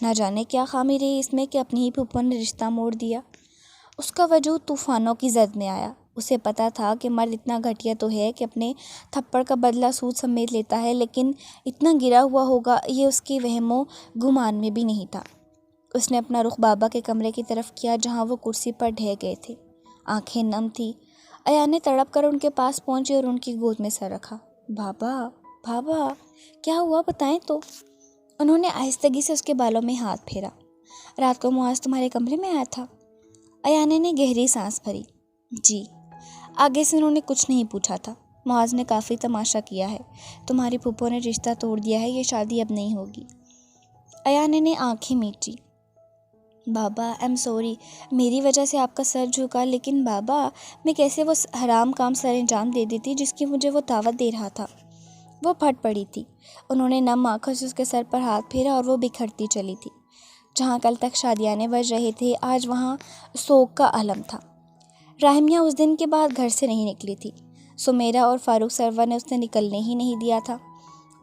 نہ جانے کیا خامی رہی اس میں کہ اپنی ہی پھوپھو نے رشتہ موڑ دیا۔ اس کا وجود طوفانوں کی زد میں آیا۔ اسے پتا تھا کہ مرد اتنا گھٹیا تو ہے کہ اپنے تھپڑ کا بدلہ سود سمیت لیتا ہے، لیکن اتنا گرا ہوا ہوگا یہ اس کے وہم و گمان میں بھی نہیں تھا۔ اس نے اپنا رخ بابا کے کمرے کی طرف کیا جہاں وہ کرسی پر ڈھہ گئے تھے۔ آنکھیں نم تھی۔ ایان نے تڑپ کر ان کے پاس پہنچی اور ان کی گود میں سر رکھا۔ بابا، بابا، کیا ہوا بتائیں تو؟ انہوں نے آہستگی سے اس کے بالوں میں ہاتھ پھیرا۔ رات کو معاذ تمہارے کمرے میں آیا تھا؟ ایان نے گہری سانس بھری۔ جی۔ آگے سے انہوں نے کچھ نہیں پوچھا تھا۔ معاذ نے کافی تماشا کیا ہے، تمہاری پھوپھو نے رشتہ توڑ دیا ہے، یہ شادی اب نہیں ہوگی۔ ایان نے آنکھیں میچی۔ بابا، ایم سوری، میری وجہ سے آپ کا سر جھکا، لیکن بابا میں کیسے وہ حرام کام سر انجام دے دیتی جس کی مجھے وہ دعوت دے رہا تھا؟ وہ پھٹ پڑی تھی۔ انہوں نے نم آنکھوں سے اس کے سر پر ہاتھ پھیرا اور وہ بکھرتی چلی تھی۔ جہاں کل تک شادیانے بج رہے تھے، آج وہاں سوگ کا عالم تھا۔ راہمیہ اس دن کے بعد گھر سے نہیں نکلی تھی۔ سمیرہ اور فاروق سرور نے اسے نکلنے ہی نہیں دیا تھا۔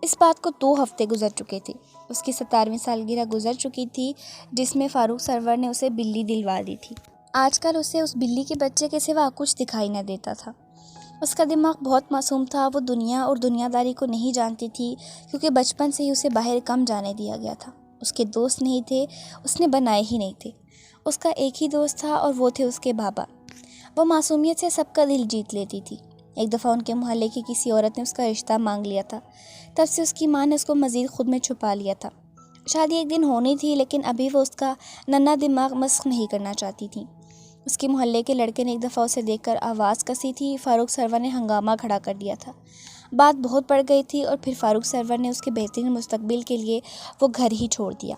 اس بات کو 2 ہفتے گزر چکے تھے۔ اس کی 17ویں سالگرہ گزر چکی تھی، جس میں فاروق سرور نے اسے بلی دلوا دی تھی۔ آج کل اسے اس بلی کے بچے کے سوا کچھ دکھائی نہ دیتا تھا۔ اس کا دماغ بہت معصوم تھا۔ وہ دنیا اور دنیا داری کو نہیں جانتی تھی، کیونکہ بچپن سے ہی اسے باہر کم جانے دیا گیا تھا۔ اس کے دوست نہیں تھے، اس نے بنائے ہی نہیں تھے۔ اس کا ایک ہی دوست تھا اور وہ تھے اس کے بابا۔ وہ معصومیت سے سب کا دل جیت لیتی تھی۔ ایک دفعہ ان کے محلے کی کسی عورت نے اس کا رشتہ مانگ لیا تھا۔ تب سے اس کی ماں نے اس کو مزید خود میں چھپا لیا تھا۔ شادی ایک دن ہونی تھی، لیکن ابھی وہ اس کا ننھا دماغ مسخ نہیں کرنا چاہتی تھی۔ اس کے محلے کے لڑکے نے ایک دفعہ اسے دیکھ کر آواز کسی تھی۔ فاروق سرور نے ہنگامہ کھڑا کر دیا تھا۔ بات بہت بڑھ گئی تھی اور پھر فاروق سرور نے اس کے بہترین مستقبل کے لیے وہ گھر ہی چھوڑ دیا۔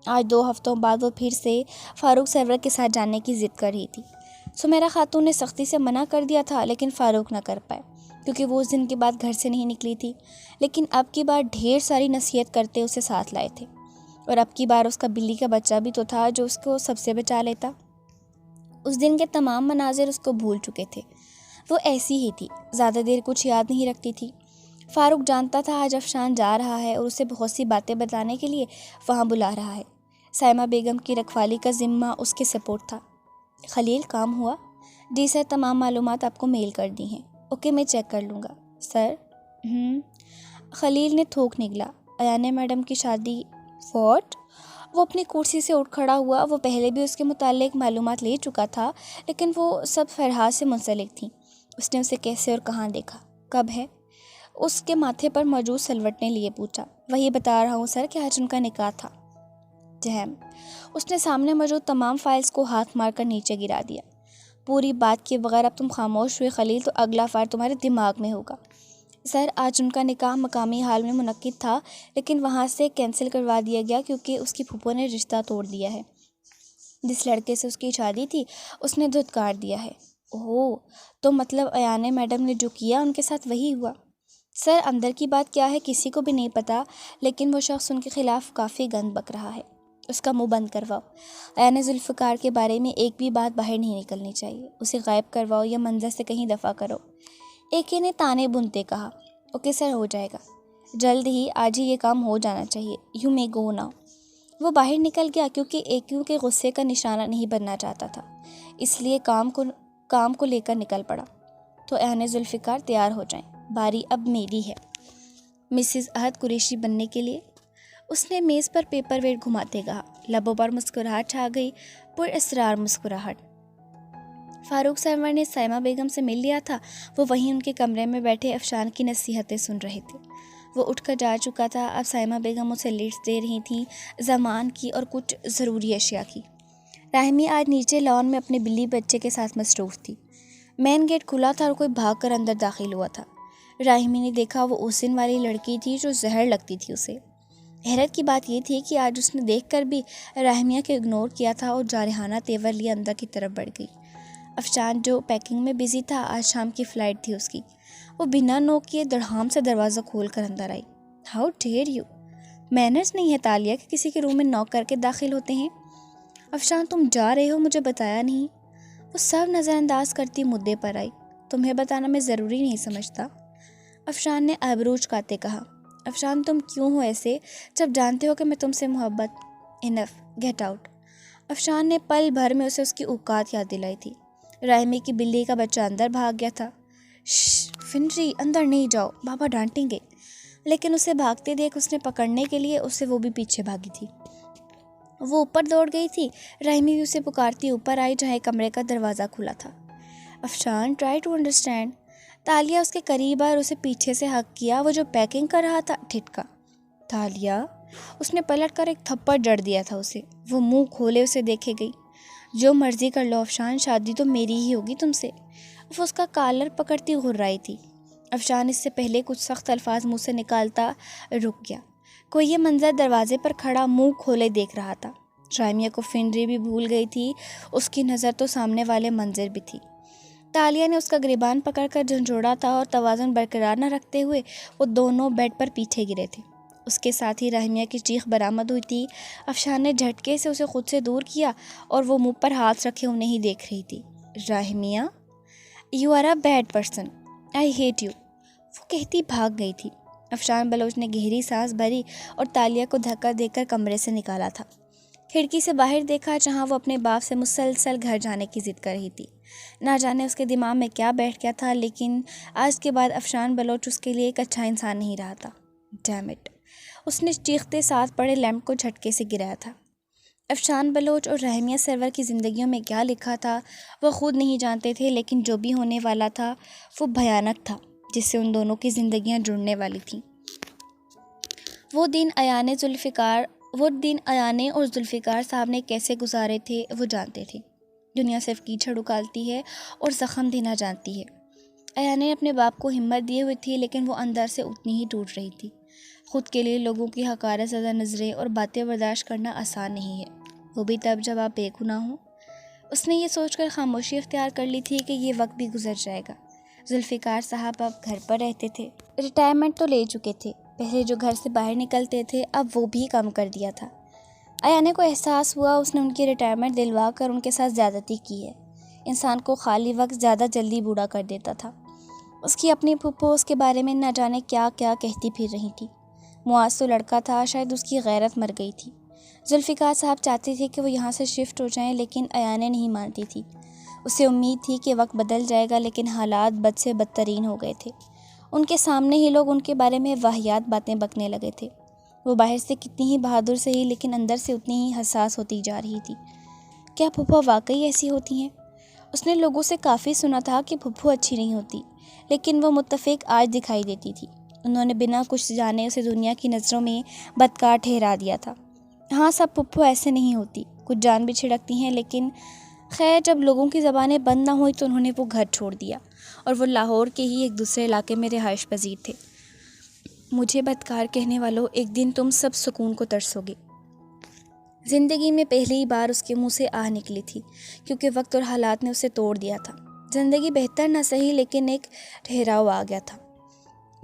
آج 2 ہفتوں بعد وہ پھر سے فاروق سرور کے ساتھ جانے کی ضد کر رہی تھی۔ سمیرہ خاتون نے سختی سے منع کر دیا تھا، لیکن فاروق نہ کر پائے، کیونکہ وہ اس دن کے بعد گھر سے نہیں نکلی تھی۔ لیکن اب کی بار ڈھیر ساری نصیحت کرتے اسے ساتھ لائے تھے، اور اب کی بار اس کا بلی کا بچہ بھی تو تھا جو اس کو سب سے بچا لیتا۔ اس دن کے تمام مناظر اس کو بھول چکے تھے۔ وہ ایسی ہی تھی، زیادہ دیر کچھ یاد نہیں رکھتی تھی۔ فاروق جانتا تھا آج افشان جا رہا ہے اور اسے بہت سی باتیں بتانے کے لیے وہاں بلا رہا ہے۔ سائمہ بیگم کی رکھوالی کا ذمہ اس کے سپورٹ تھا۔ خلیل، کام ہوا؟ جی سر، تمام معلومات آپ کو میل کر دی ہیں۔ اوکے، میں چیک کر لوں گا سر۔ خلیل نے تھوک نگلا۔ ایان میڈم کی شادی؟ واٹ؟ وہ اپنی کرسی سے اٹھ کھڑا ہوا۔ وہ پہلے بھی اس کے متعلق معلومات لے چکا تھا، لیکن وہ سب فرحات سے منسلک تھیں۔ اس نے اسے کیسے اور کہاں دیکھا؟ کب ہے؟ اس کے ماتھے پر موجود سلوٹ نے لیے پوچھا۔ وہی بتا رہا ہوں سر کہ آج ان کا نکاح تھا۔ جہم۔ اس نے سامنے موجود تمام فائلز کو ہاتھ مار کر نیچے گرا دیا۔ پوری بات کیے بغیر اب تم خاموش ہوئے خلیل تو اگلا فائر تمہارے دماغ میں ہوگا۔ سر آج ان کا نکاح مقامی ہال میں منعقد تھا، لیکن وہاں سے کینسل کروا دیا گیا کیونکہ اس کی پھوپھو نے رشتہ توڑ دیا ہے۔ جس لڑکے سے اس کی شادی تھی اس نے دھتکار دیا ہے۔ اوہ، تو مطلب ایانے میڈم نے جو کیا ان کے ساتھ وہی ہوا؟ سر اندر کی بات کیا ہے کسی کو بھی نہیں پتا، لیکن وہ شخص ان کے خلاف کافی گند بک رہا ہے۔ اس کا منہ بند کرواؤ۔ ایانے ذوالفقار کے بارے میں ایک بھی بات باہر نہیں نکلنی چاہیے۔ اسے غائب کرواؤ یا منظر سے کہیں دفع کرو۔ ایک نے تانے بنتے کہا۔ اوکے سر، ہو جائے گا، جلد ہی، آج ہی یہ کام ہو جانا چاہیے۔ You may go now. وہ باہر نکل گیا کیونکہ ایکیو کے غصے کا نشانہ نہیں بننا چاہتا تھا، اس لیے کام کو لے کر نکل پڑا۔ تو ایانے ذوالفقار تیار ہو جائیں، باری اب میری ہے مسز احد قریشی بننے کے لیے۔ اس نے میز پر پیپر ویٹ گھماتے کہا۔ لبوں پر مسکراہٹ چھا گئی، پر اسرار مسکراہٹ۔ فاروق سرور نے سائمہ بیگم سے مل لیا تھا۔ وہ وہیں ان کے کمرے میں بیٹھے افشان کی نصیحتیں سن رہے تھے۔ وہ اٹھ کر جا چکا تھا۔ اب سائمہ بیگم اسے لیڈس دے رہی تھیں، زمان کی اور کچھ ضروری اشیاء کی۔ راہمی آج نیچے لان میں اپنے بلی بچے کے ساتھ مصروف تھی۔ مین گیٹ کھلا تھا اور کوئی بھاگ کر اندر داخل ہوا تھا۔ راہمی نے دیکھا وہ اس دن والی لڑکی تھی جو زہر لگتی تھی اسے۔ حیرت کی بات یہ تھی کہ آج اس نے دیکھ کر بھی راہمیہ کو اگنور کیا تھا اور جارحانہ تیور لیے اندر کی طرف بڑھ گئی۔ افشان جو پیکنگ میں بزی تھا، آج شام کی فلائٹ تھی اس کی۔ وہ بنا نوک کیے دڑہام سے دروازہ کھول کر اندر آئی۔ How dare you! مینرز نہیں ہے تالیہ کہ کسی کے روم میں نوک کر کے داخل ہوتے ہیں۔ افشان تم جا رہے ہو، مجھے بتایا نہیں؟ وہ سب نظر انداز کرتی مدعے پر آئی۔ تمہیں بتانا میں ضروری نہیں سمجھتا، افشان نے آبرو اچکاتے کہا۔ افشان تم کیوں ہو ایسے جب جانتے ہو کہ میں تم سے محبت؟ انف، گیٹ آؤٹ۔ افشان نے پل بھر میں اسے اس کی اوقات یاد دلائی تھی۔ راہمی کی بلی کا بچہ اندر بھاگ گیا تھا۔ شش فنری، اندر نہیں جاؤ، بابا ڈانٹیں گے۔ لیکن اسے بھاگتے دیکھ اس نے پکڑنے کے لیے اسے وہ بھی پیچھے بھاگی تھی۔ وہ اوپر دوڑ گئی تھی۔ راہمی بھی اسے پکارتی اوپر آئی جہاں کمرے کا دروازہ کھلا تھا۔ افشان ٹرائی ٹو انڈرسٹینڈ۔ تالیہ اس کے قریب آئی اور اسے پیچھے سے ہگ کیا۔ وہ جو پیکنگ کر رہا تھا ٹھٹکا۔ تالیہ، اس نے پلٹ کر ایک تھپڑ جڑ دیا تھا اسے۔ وہ منہ کھولے اسے دیکھے گئی۔ جو مرضی کر لو افشان، شادی تو میری ہی ہوگی تم سے۔ وہ اس کا کالر پکڑتی گھررائی تھی۔ افشان اس سے پہلے کچھ سخت الفاظ منہ سے نکالتا رک گیا۔ کوئی یہ منظر دروازے پر کھڑا منہ کھولے دیکھ رہا تھا۔ راہمیہ کو فنری بھی بھول گئی تھی، اس کی نظر تو سامنے والے منظر بھی تھی۔ تالیہ نے اس کا گریبان پکڑ کر جھنجھوڑا تھا اور توازن برقرار نہ رکھتے ہوئے وہ دونوں بیڈ پر پیچھے گرے تھے۔ اس کے ساتھ ہی راہمیہ کی چیخ برآمد ہوئی تھی۔ افشان نے جھٹکے سے اسے خود سے دور کیا اور وہ منہ پر ہاتھ رکھے انہیں ہی دیکھ رہی تھی۔ Rahmia, you are a bad person, I hate you, وہ کہتی بھاگ گئی تھی۔ افشان بلوچ نے گہری سانس بھری اور تالیہ کو دھکا دے کر کمرے سے نکالا تھا۔ کھڑکی سے باہر دیکھا جہاں وہ اپنے باپ سے مسلسل گھر جانے کی ضد کر رہی تھی۔ نہ جانے اس کے دماغ میں کیا بیٹھ گیا تھا، لیکن آج کے بعد افشان بلوچ اس کے لیے ایک اچھا انسان نہیں رہا تھا۔ Dam it! اس نے چیختے ساتھ پڑے لیمپ کو جھٹکے سے گرایا تھا۔ افشان بلوچ اور راہمیہ سرور کی زندگیوں میں کیا لکھا تھا وہ خود نہیں جانتے تھے، لیکن جو بھی ہونے والا تھا وہ بھیانک تھا، جس سے ان دونوں کی زندگیاں جڑنے والی تھیں۔ وہ دن ایانے اور ذوالفقار صاحب نے کیسے گزارے تھے وہ جانتے تھے۔ دنیا صرف کیچڑ اکالتی ہے اور زخم دینا جانتی ہے۔ ایانے اپنے باپ کو ہمت دیے ہوئے تھی، لیکن وہ اندر سے اتنی ہی ٹوٹ رہی تھی۔ خود کے لیے لوگوں کی حقارت زدہ نظریں اور باتیں برداشت کرنا آسان نہیں ہے، وہ بھی تب جب آپ بے گناہ ہوں۔ اس نے یہ سوچ کر خاموشی اختیار کر لی تھی کہ یہ وقت بھی گزر جائے گا۔ ذوالفقار صاحب اب گھر پر رہتے تھے۔ ریٹائرمنٹ تو لے چکے تھے، پہلے جو گھر سے باہر نکلتے تھے اب وہ بھی کم کر دیا تھا۔ ایانے کو احساس ہوا اس نے ان کی ریٹائرمنٹ دلوا کر ان کے ساتھ زیادتی کی ہے۔ انسان کو خالی وقت زیادہ جلدی بوڑھا کر دیتا تھا۔ اس کی اپنی پھپھو اس کے بارے میں نہ جانے کیا کیا کہتی پھر رہی تھی۔ معاذ تو لڑکا تھا، شاید اس کی غیرت مر گئی تھی۔ ذوالفقار صاحب چاہتے تھے کہ وہ یہاں سے شفٹ ہو جائیں، لیکن ایانے نہیں مانتی تھی۔ اسے امید تھی کہ وقت بدل جائے گا، لیکن حالات بد سے بدترین ہو گئے تھے۔ ان کے سامنے ہی لوگ ان کے بارے میں واہیات باتیں بکنے لگے تھے۔ وہ باہر سے کتنی ہی بہادر سہی لیکن اندر سے اتنی ہی حساس ہوتی جا رہی تھی۔ کیا پھپھو واقعی ایسی ہوتی ہیں؟ اس نے لوگوں سے کافی سنا تھا کہ پھپھو اچھی نہیں ہوتی، لیکن وہ متفق آج دکھائی دیتی تھی۔ انہوں نے بنا کچھ جانے اسے دنیا کی نظروں میں بدکار ٹھہرا دیا تھا۔ ہاں، سب پھپھو ایسے نہیں ہوتی، کچھ جان بھی چھڑکتی ہیں، لیکن خیر جب لوگوں کی زبانیں بند نہ ہوئی تو انہوں نے وہ گھر چھوڑ دیا اور وہ لاہور کے ہی ایک دوسرے علاقے میں رہائش پذیر تھے۔ مجھے بدکار کہنے والوں، ایک دن تم سب سکون کو ترسو گے۔ زندگی میں پہلی بار اس کے منہ سے آہ نکلی تھی، کیونکہ وقت اور حالات نے اسے توڑ دیا تھا۔ زندگی بہتر نہ سہی لیکن ایک ٹھہراؤ آ گیا تھا۔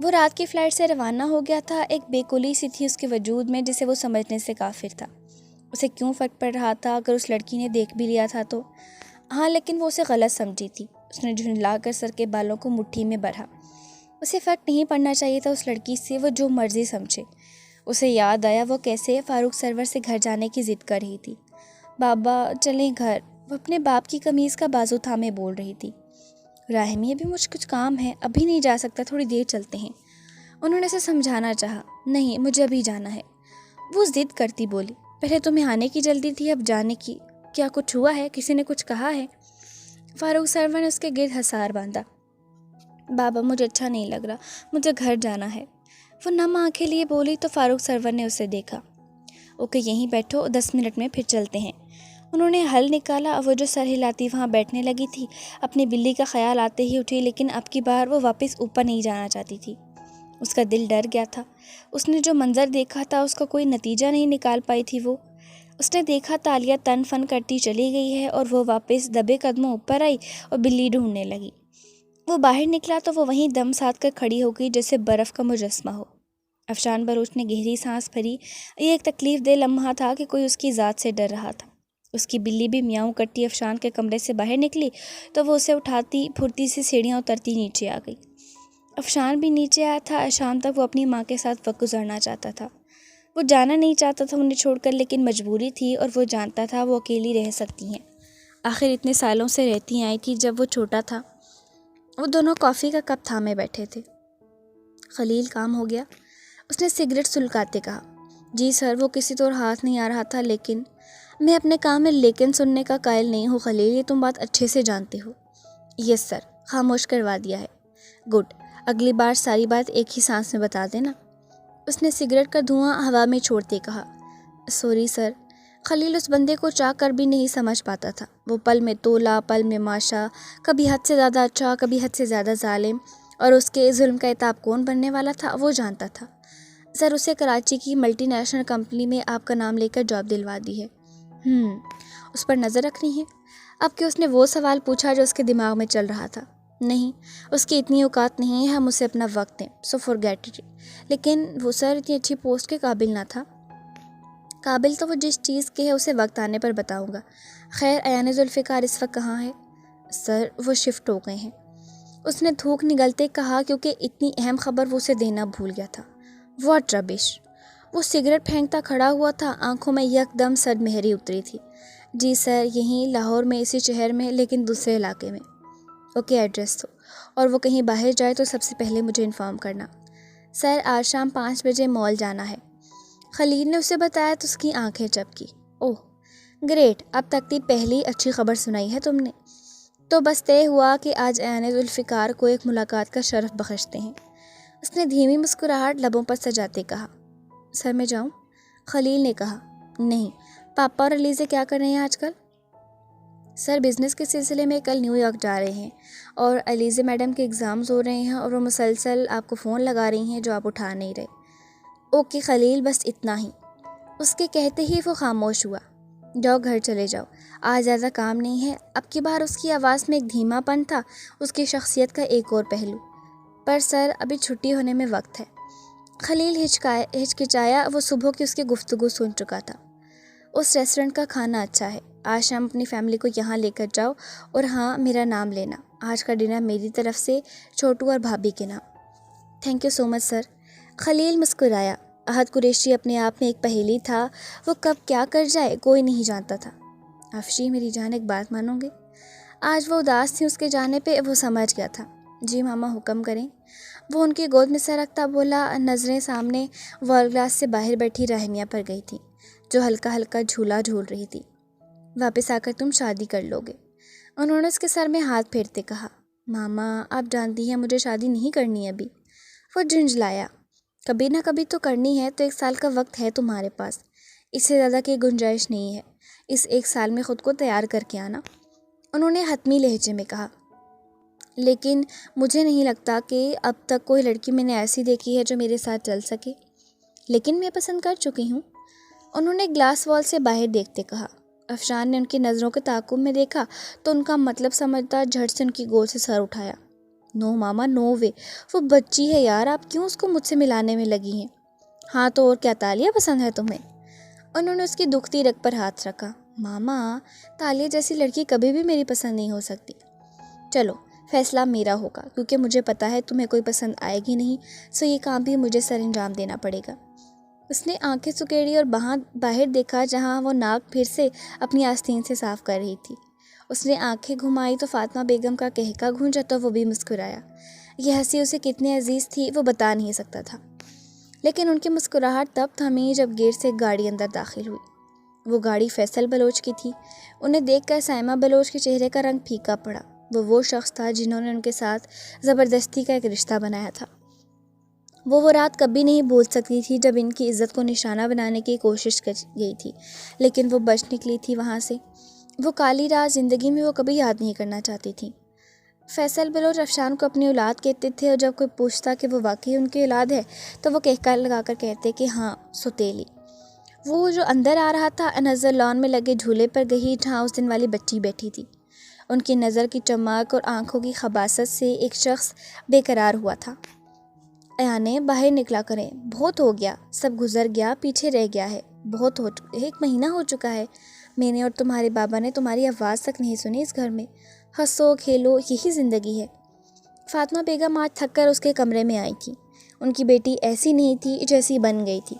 وہ رات کی فلائٹ سے روانہ ہو گیا تھا۔ ایک بے کلی سی تھی اس کے وجود میں جسے وہ سمجھنے سے کافر تھا۔ اسے کیوں فرق پڑ رہا تھا اگر اس لڑکی نے دیکھ بھی لیا تھا تو؟ ہاں، لیکن وہ اسے غلط سمجھی تھی۔ اس نے جھنجلا کر سر کے بالوں کو مٹھی میں بھرا۔ اسے فرق نہیں پڑنا چاہیے تھا اس لڑکی سے، وہ جو مرضی سمجھے۔ اسے یاد آیا وہ کیسے فاروق سرور سے گھر جانے کی ضد کر رہی تھی۔ بابا چلیں گھر، وہ اپنے باپ کی قمیض کا بازو تھامے بول رہی تھی۔ راہمی، ابھی مجھ کچھ کام ہے، ابھی نہیں جا سکتا، تھوڑی دیر چلتے ہیں۔ انہوں نے اسے سمجھانا چاہا۔ نہیں، مجھے ابھی جانا ہے، وہ ضد کرتی بولی۔ پہلے تمہیں آنے کی جلدی تھی، اب جانے کی؟ کیا کچھ ہوا ہے؟ کسی نے کچھ کہا ہے؟ فاروق سرور نے اس کے گرد حصار باندھا۔ بابا مجھے اچھا نہیں لگ رہا، مجھے گھر جانا ہے، وہ نم آنکھیں لیے بولی تو فاروق سرور نے اسے دیکھا۔ اوکے، یہیں بیٹھو، 10 منٹ میں پھر چلتے ہیں۔ انہوں نے حل نکالا۔ وہ جو سر ہلاتی وہاں بیٹھنے لگی تھی، اپنی بلی کا خیال آتے ہی اٹھی، لیکن اب کی بار وہ واپس اوپر نہیں جانا چاہتی تھی۔ اس کا دل ڈر گیا تھا۔ اس نے جو منظر دیکھا تھا اس کا کوئی نتیجہ نہیں نکال پائی تھی وہ۔ اس نے دیکھا تالیہ تن فن کرتی چلی گئی ہے اور وہ واپس دبے قدموں اوپر آئی اور بلی ڈھونڈنے لگی۔ وہ باہر نکلا تو وہ وہیں دم ساتھ کر کھڑی ہو گئی جیسے برف کا مجسمہ ہو۔ افشان بلوچ نے گہری سانس بھری۔ یہ ایک تکلیف دہ لمحہ تھا کہ کوئی اس کی ذات سے ڈر رہا تھا۔ اس کی بلی بھی میاؤں کرتی افشان کے کمرے سے باہر نکلی تو وہ اسے اٹھاتی پھرتی سی سیڑھیاں اترتی نیچے آ گئی۔ افشان بھی نیچے آیا تھا۔ شام تک وہ اپنی ماں کے ساتھ وقت گزارنا چاہتا تھا۔ وہ جانا نہیں چاہتا تھا انہیں چھوڑ کر، لیکن مجبوری تھی اور وہ جانتا تھا وہ اکیلی رہ سکتی ہیں۔ آخر اتنے سالوں سے رہتی آئی تھی۔ جب وہ چھوٹا تھا وہ دونوں کافی کا کپ تھامے بیٹھے تھے۔ خلیل کام ہو گیا؟ اس نے سگریٹ سلگاتے کہا۔ جی سر، وہ کسی طور ہاتھ نہیں آ رہا تھا، لیکن میں اپنے کام میں لیکن سننے کا قائل نہیں ہوں خلیل، یہ تم بات اچھے سے جانتے ہو۔ یس سر، خاموش کروا دیا ہے۔ گڈ، اگلی بار ساری بات ایک ہی سانس میں بتا دینا۔ اس نے سگریٹ کا دھواں ہوا میں چھوڑتے کہا۔ Sorry sir. خلیل اس بندے کو چاہ کر بھی نہیں سمجھ پاتا تھا۔ وہ پل میں تولا، پل میں ماشا، کبھی حد سے زیادہ اچھا، کبھی حد سے زیادہ ظالم، اور اس کے ظلم کا عتاب کون بننے والا تھا وہ جانتا تھا۔ سر، اسے کراچی کی ملٹی نیشنل کمپنی میں آپ کا نام لے کر جاب دلوا دی ہے۔ اس پر نظر رکھنی ہے؟ اب کہ اس نے وہ سوال پوچھا جو اس کے دماغ میں چل رہا تھا۔ نہیں، اس کی اتنی اوقات نہیں ہے، ہم اسے اپنا وقت دیں، سو فارگیٹ اٹ۔ لیکن وہ سر اتنی اچھی پوسٹ کے قابل نہ تھا۔ قابل تو وہ جس چیز کے ہے اسے وقت آنے پر بتاؤں گا۔ خیر، ایان ذوالفقار اس وقت کہاں ہے؟ سر، وہ شفٹ ہو گئے ہیں۔ اس نے تھوک نگلتے کہا، کیونکہ اتنی اہم خبر وہ اسے دینا بھول گیا تھا۔ واٹ ربش! وہ سگریٹ پھینکتا کھڑا ہوا تھا، آنکھوں میں یک دم صد مہری اتری تھی۔ جی سر، یہیں لاہور میں، اسی شہر میں، لیکن دوسرے علاقے میں۔ اوکے، ایڈریس دو، اور وہ کہیں باہر جائے تو سب سے پہلے مجھے انفارم کرنا۔ سر، آج شام 5 بجے مال جانا ہے۔ خلیل نے اسے بتایا تو اس کی آنکھیں چپکی۔ اوہ گریٹ، اب تک کی پہلی اچھی خبر سنائی ہے تم نے۔ تو بس طے ہوا کہ آج ایان ذوالفقار کو ایک ملاقات کا شرف بخشتے ہیں۔ اس نے دھیمی مسکراہٹ لبوں پر سجاتے کہا۔ سر، میں جاؤں؟ خلیل نے کہا۔ نہیں، پاپا اور علیزے کیا کر رہے ہیں آج کل؟ سر، بزنس کے سلسلے میں کل نیو یارک جا رہے ہیں، اور علیزے میڈم کے ایگزامز ہو رہے ہیں اور وہ مسلسل آپ کو فون لگا رہی ہیں جو آپ اٹھا نہیں رہے۔ اوکے خلیل، بس اتنا ہی۔ اس کے کہتے ہی وہ خاموش ہوا۔ جاؤ گھر چلے جاؤ، آج زیادہ کام نہیں ہے۔ اب کی بار اس کی آواز میں ایک دھیما پن تھا، اس کی شخصیت کا ایک اور پہلو۔ پر سر، ابھی چھٹی ہونے میں وقت ہے۔ خلیل ہچکچایا۔ وہ صبح کی اس کی گفتگو سن چکا تھا۔ اس ریسٹورنٹ کا کھانا اچھا ہے، آج شام اپنی فیملی کو یہاں لے کر جاؤ، اور ہاں، میرا نام لینا، آج کا ڈنر میری طرف سے، چھوٹو اور بھابھی کے نام۔ تھینک یو سو مچ سر۔ خلیل مسکرایا۔ احد قریشی اپنے آپ میں ایک پہیلی تھا، وہ کب کیا کر جائے کوئی نہیں جانتا تھا۔ افشی، میری جان ایک بات مانو گے؟ آج وہ اداس تھی اس کے جانے پہ، وہ سمجھ گیا تھا۔ جی ماما حکم کریں۔ وہ ان کی گود میں سر رکھتا بولا۔ نظریں سامنے وال گلاس سے باہر بیٹھی راہنیا پر گئی تھی جو ہلکا ہلکا جھولا جھول رہی تھی۔ واپس آ کر تم شادی کر لو گے، انہوں نے اس کے سر میں ہاتھ پھیرتے کہا۔ ماما آپ جانتی ہیں مجھے شادی نہیں کرنی ابھی، وہ جھنجھلایا۔ کبھی نہ کبھی تو کرنی ہے، تو 1 سال کا وقت ہے تمہارے پاس، اس سے زیادہ کی گنجائش نہیں ہے۔ اس 1 سال میں خود کو تیار کر کے آنا، انہوں نے حتمی لہجے میں کہا۔ لیکن مجھے نہیں لگتا کہ اب تک کوئی لڑکی میں نے ایسی دیکھی ہے جو میرے ساتھ چل سکے، لیکن میں پسند کر چکی ہوں، انہوں نے گلاس وال سے باہر دیکھتے کہا۔ افشان نے ان کی نظروں کے تعاقب میں دیکھا تو ان کا مطلب سمجھتا جھٹ سے ان کی گود سے سر اٹھایا۔ نو ماما نو وے، وہ بچی ہے یار، آپ کیوں اس کو مجھ سے ملانے میں لگی ہیں؟ ہاں تو اور کیا تالیہ پسند ہے تمہیں؟ انہوں نے اس کی دکھتی رگ پر ہاتھ رکھا۔ ماما تالیہ جیسی لڑکی کبھی بھی میری پسند نہیں ہو سکتی۔ چلو فیصلہ میرا ہوگا، کیونکہ مجھے پتا ہے تمہیں کوئی پسند آئے گی نہیں، سو یہ کام بھی مجھے سر انجام دینا پڑے گا۔ اس نے آنکھیں سکیڑی اور باہر دیکھا جہاں وہ ناک پھر سے اپنی آستین سے صاف کر رہی تھی۔ اس نے آنکھیں گھمائی تو فاطمہ بیگم کا کہکا گونجا تو وہ بھی مسکرایا۔ یہ ہنسی اسے کتنی عزیز تھی وہ بتا نہیں سکتا تھا، لیکن ان کی مسکراہٹ تب تھمی جب گیٹ سے ایک گاڑی اندر داخل ہوئی۔ وہ گاڑی فیصل بلوچ کی تھی۔ انہیں دیکھ کر سائمہ بلوچ کے چہرے کا رنگ پھیکا پڑا۔ وہ شخص تھا جنہوں نے ان کے ساتھ زبردستی کا ایک رشتہ بنایا تھا۔ وہ رات کبھی نہیں بھول سکتی تھی جب ان کی عزت کو نشانہ بنانے کی کوشش کی گئی تھی، لیکن وہ بچ نکلی تھی وہاں سے۔ وہ کالی رات زندگی میں وہ کبھی یاد نہیں کرنا چاہتی تھی۔ فیصل بلوچ افشان کو اپنی اولاد کہتے تھے، اور جب کوئی پوچھتا کہ وہ واقعی ان کی اولاد ہے تو وہ کہکا لگا کر کہتے کہ ہاں سوتیلی۔ وہ جو اندر آ رہا تھا نظر لان میں لگے جھولے پر گئی جہاں اس دن والی بچی بیٹھی تھی۔ ان کی نظر کی چمک اور آنکھوں کی خباثت سے ایک شخص بے قرار ہوا تھا۔ ایانے باہر نکلا کریں، بہت ہو گیا، سب گزر گیا، پیچھے رہ گیا ہے، بہت 1 مہینہ ہو چکا ہے، میں نے اور تمہارے بابا نے تمہاری آواز تک نہیں سنی اس گھر میں۔ ہنسو کھیلو، یہی زندگی ہے۔ فاطمہ بیگم آج تھک کر اس کے کمرے میں آئی تھی۔ ان کی بیٹی ایسی نہیں تھی جیسی بن گئی تھی۔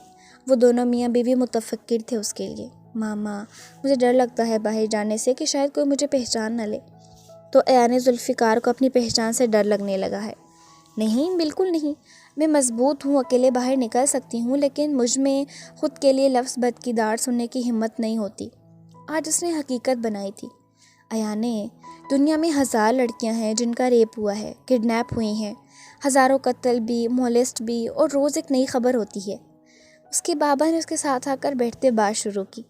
وہ دونوں میاں بیوی متفکر تھے اس کے لیے۔ ماما مجھے ڈر لگتا ہے باہر جانے سے کہ شاید کوئی مجھے پہچان نہ لے۔ تو ایانے ذوالفقار کو اپنی پہچان سے ڈر لگنے لگا ہے۔ نہیں بالکل نہیں، میں مضبوط ہوں، اکیلے باہر نکل سکتی ہوں، لیکن مجھ میں خود کے لیے لفظ بد کی داڑ سننے کی ہمت نہیں ہوتی۔ آج اس نے حقیقت بنائی تھی۔ ایانے دنیا میں 1000 لڑکیاں ہیں جن کا ریپ ہوا ہے، کڈنیپ ہوئی ہیں، ہزاروں قتل بھی، مولسٹ بھی، اور روز ایک نئی خبر ہوتی ہے۔ اس کے بابا نے اس کے ساتھ آ کر بیٹھتے بات شروع کی۔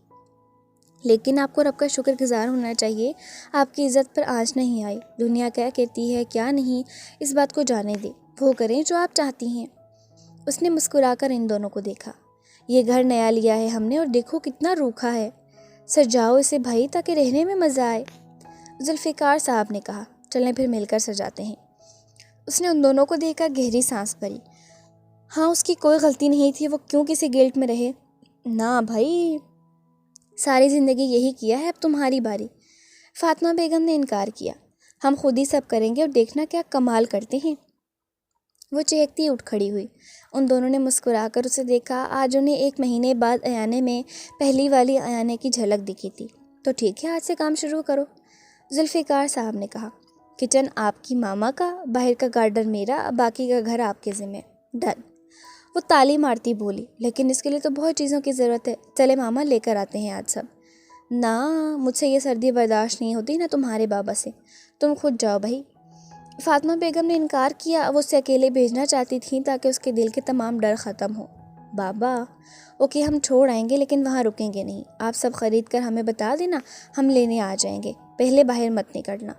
لیکن آپ کو رب کا شکر گزار ہونا چاہیے، آپ کی عزت پر آنچ نہیں آئی۔ دنیا کیا کہتی ہے کیا نہیں، اس بات کو جانے دے، وہ کریں جو آپ چاہتی ہیں۔ اس نے مسکرا کر ان دونوں کو دیکھا۔ یہ گھر نیا لیا ہے ہم نے، اور دیکھو کتنا روکھا ہے، سجاؤ اسے بھائی تاکہ رہنے میں مزہ آئے، ذوالفقار صاحب نے کہا۔ چلیں پھر مل کر سجاتے ہیں۔ اس نے ان دونوں کو دیکھ کر گہری سانس بھری۔ ہاں اس کی کوئی غلطی نہیں تھی، وہ کیوں کسی گلٹ میں رہے؟ نہ بھائی، ساری زندگی یہی کیا ہے، اب تمہاری باری۔ فاطمہ بیگم نے انکار کیا۔ ہم خود ہی سب کریں گے، اور دیکھنا کیا کمال کرتے ہیں۔ وہ چہکتی اٹھ کھڑی ہوئی۔ ان دونوں نے مسکرا کر اسے دیکھا۔ آج انہیں 1 مہینے بعد ایانے میں پہلی والی ایانے کی جھلک دکھی تھی۔ تو ٹھیک ہے، آج سے کام شروع کرو، ذوالفقار صاحب نے کہا۔ کچن آپ کی ماما کا، باہر کا گارڈن میرا، باقی کا گھر آپ کے ذمہ۔ ڈن، وہ تالی مارتی بولی۔ لیکن اس کے لیے تو بہت چیزوں کی ضرورت ہے، چلے ماما لے کر آتے ہیں آج سب۔ نہ مجھ سے یہ سردی برداشت نہیں ہوتی، نہ تمہارے بابا سے، تم خود جاؤ بھائی۔ فاطمہ بیگم نے انکار کیا۔ وہ اسے اکیلے بھیجنا چاہتی تھیں تاکہ اس کے دل کے تمام ڈر ختم ہو۔ بابا اوکے، ہم چھوڑ آئیں گے لیکن وہاں رکیں گے نہیں، آپ سب خرید کر ہمیں بتا دینا، ہم لینے آ جائیں گے، پہلے باہر مت نکلنا۔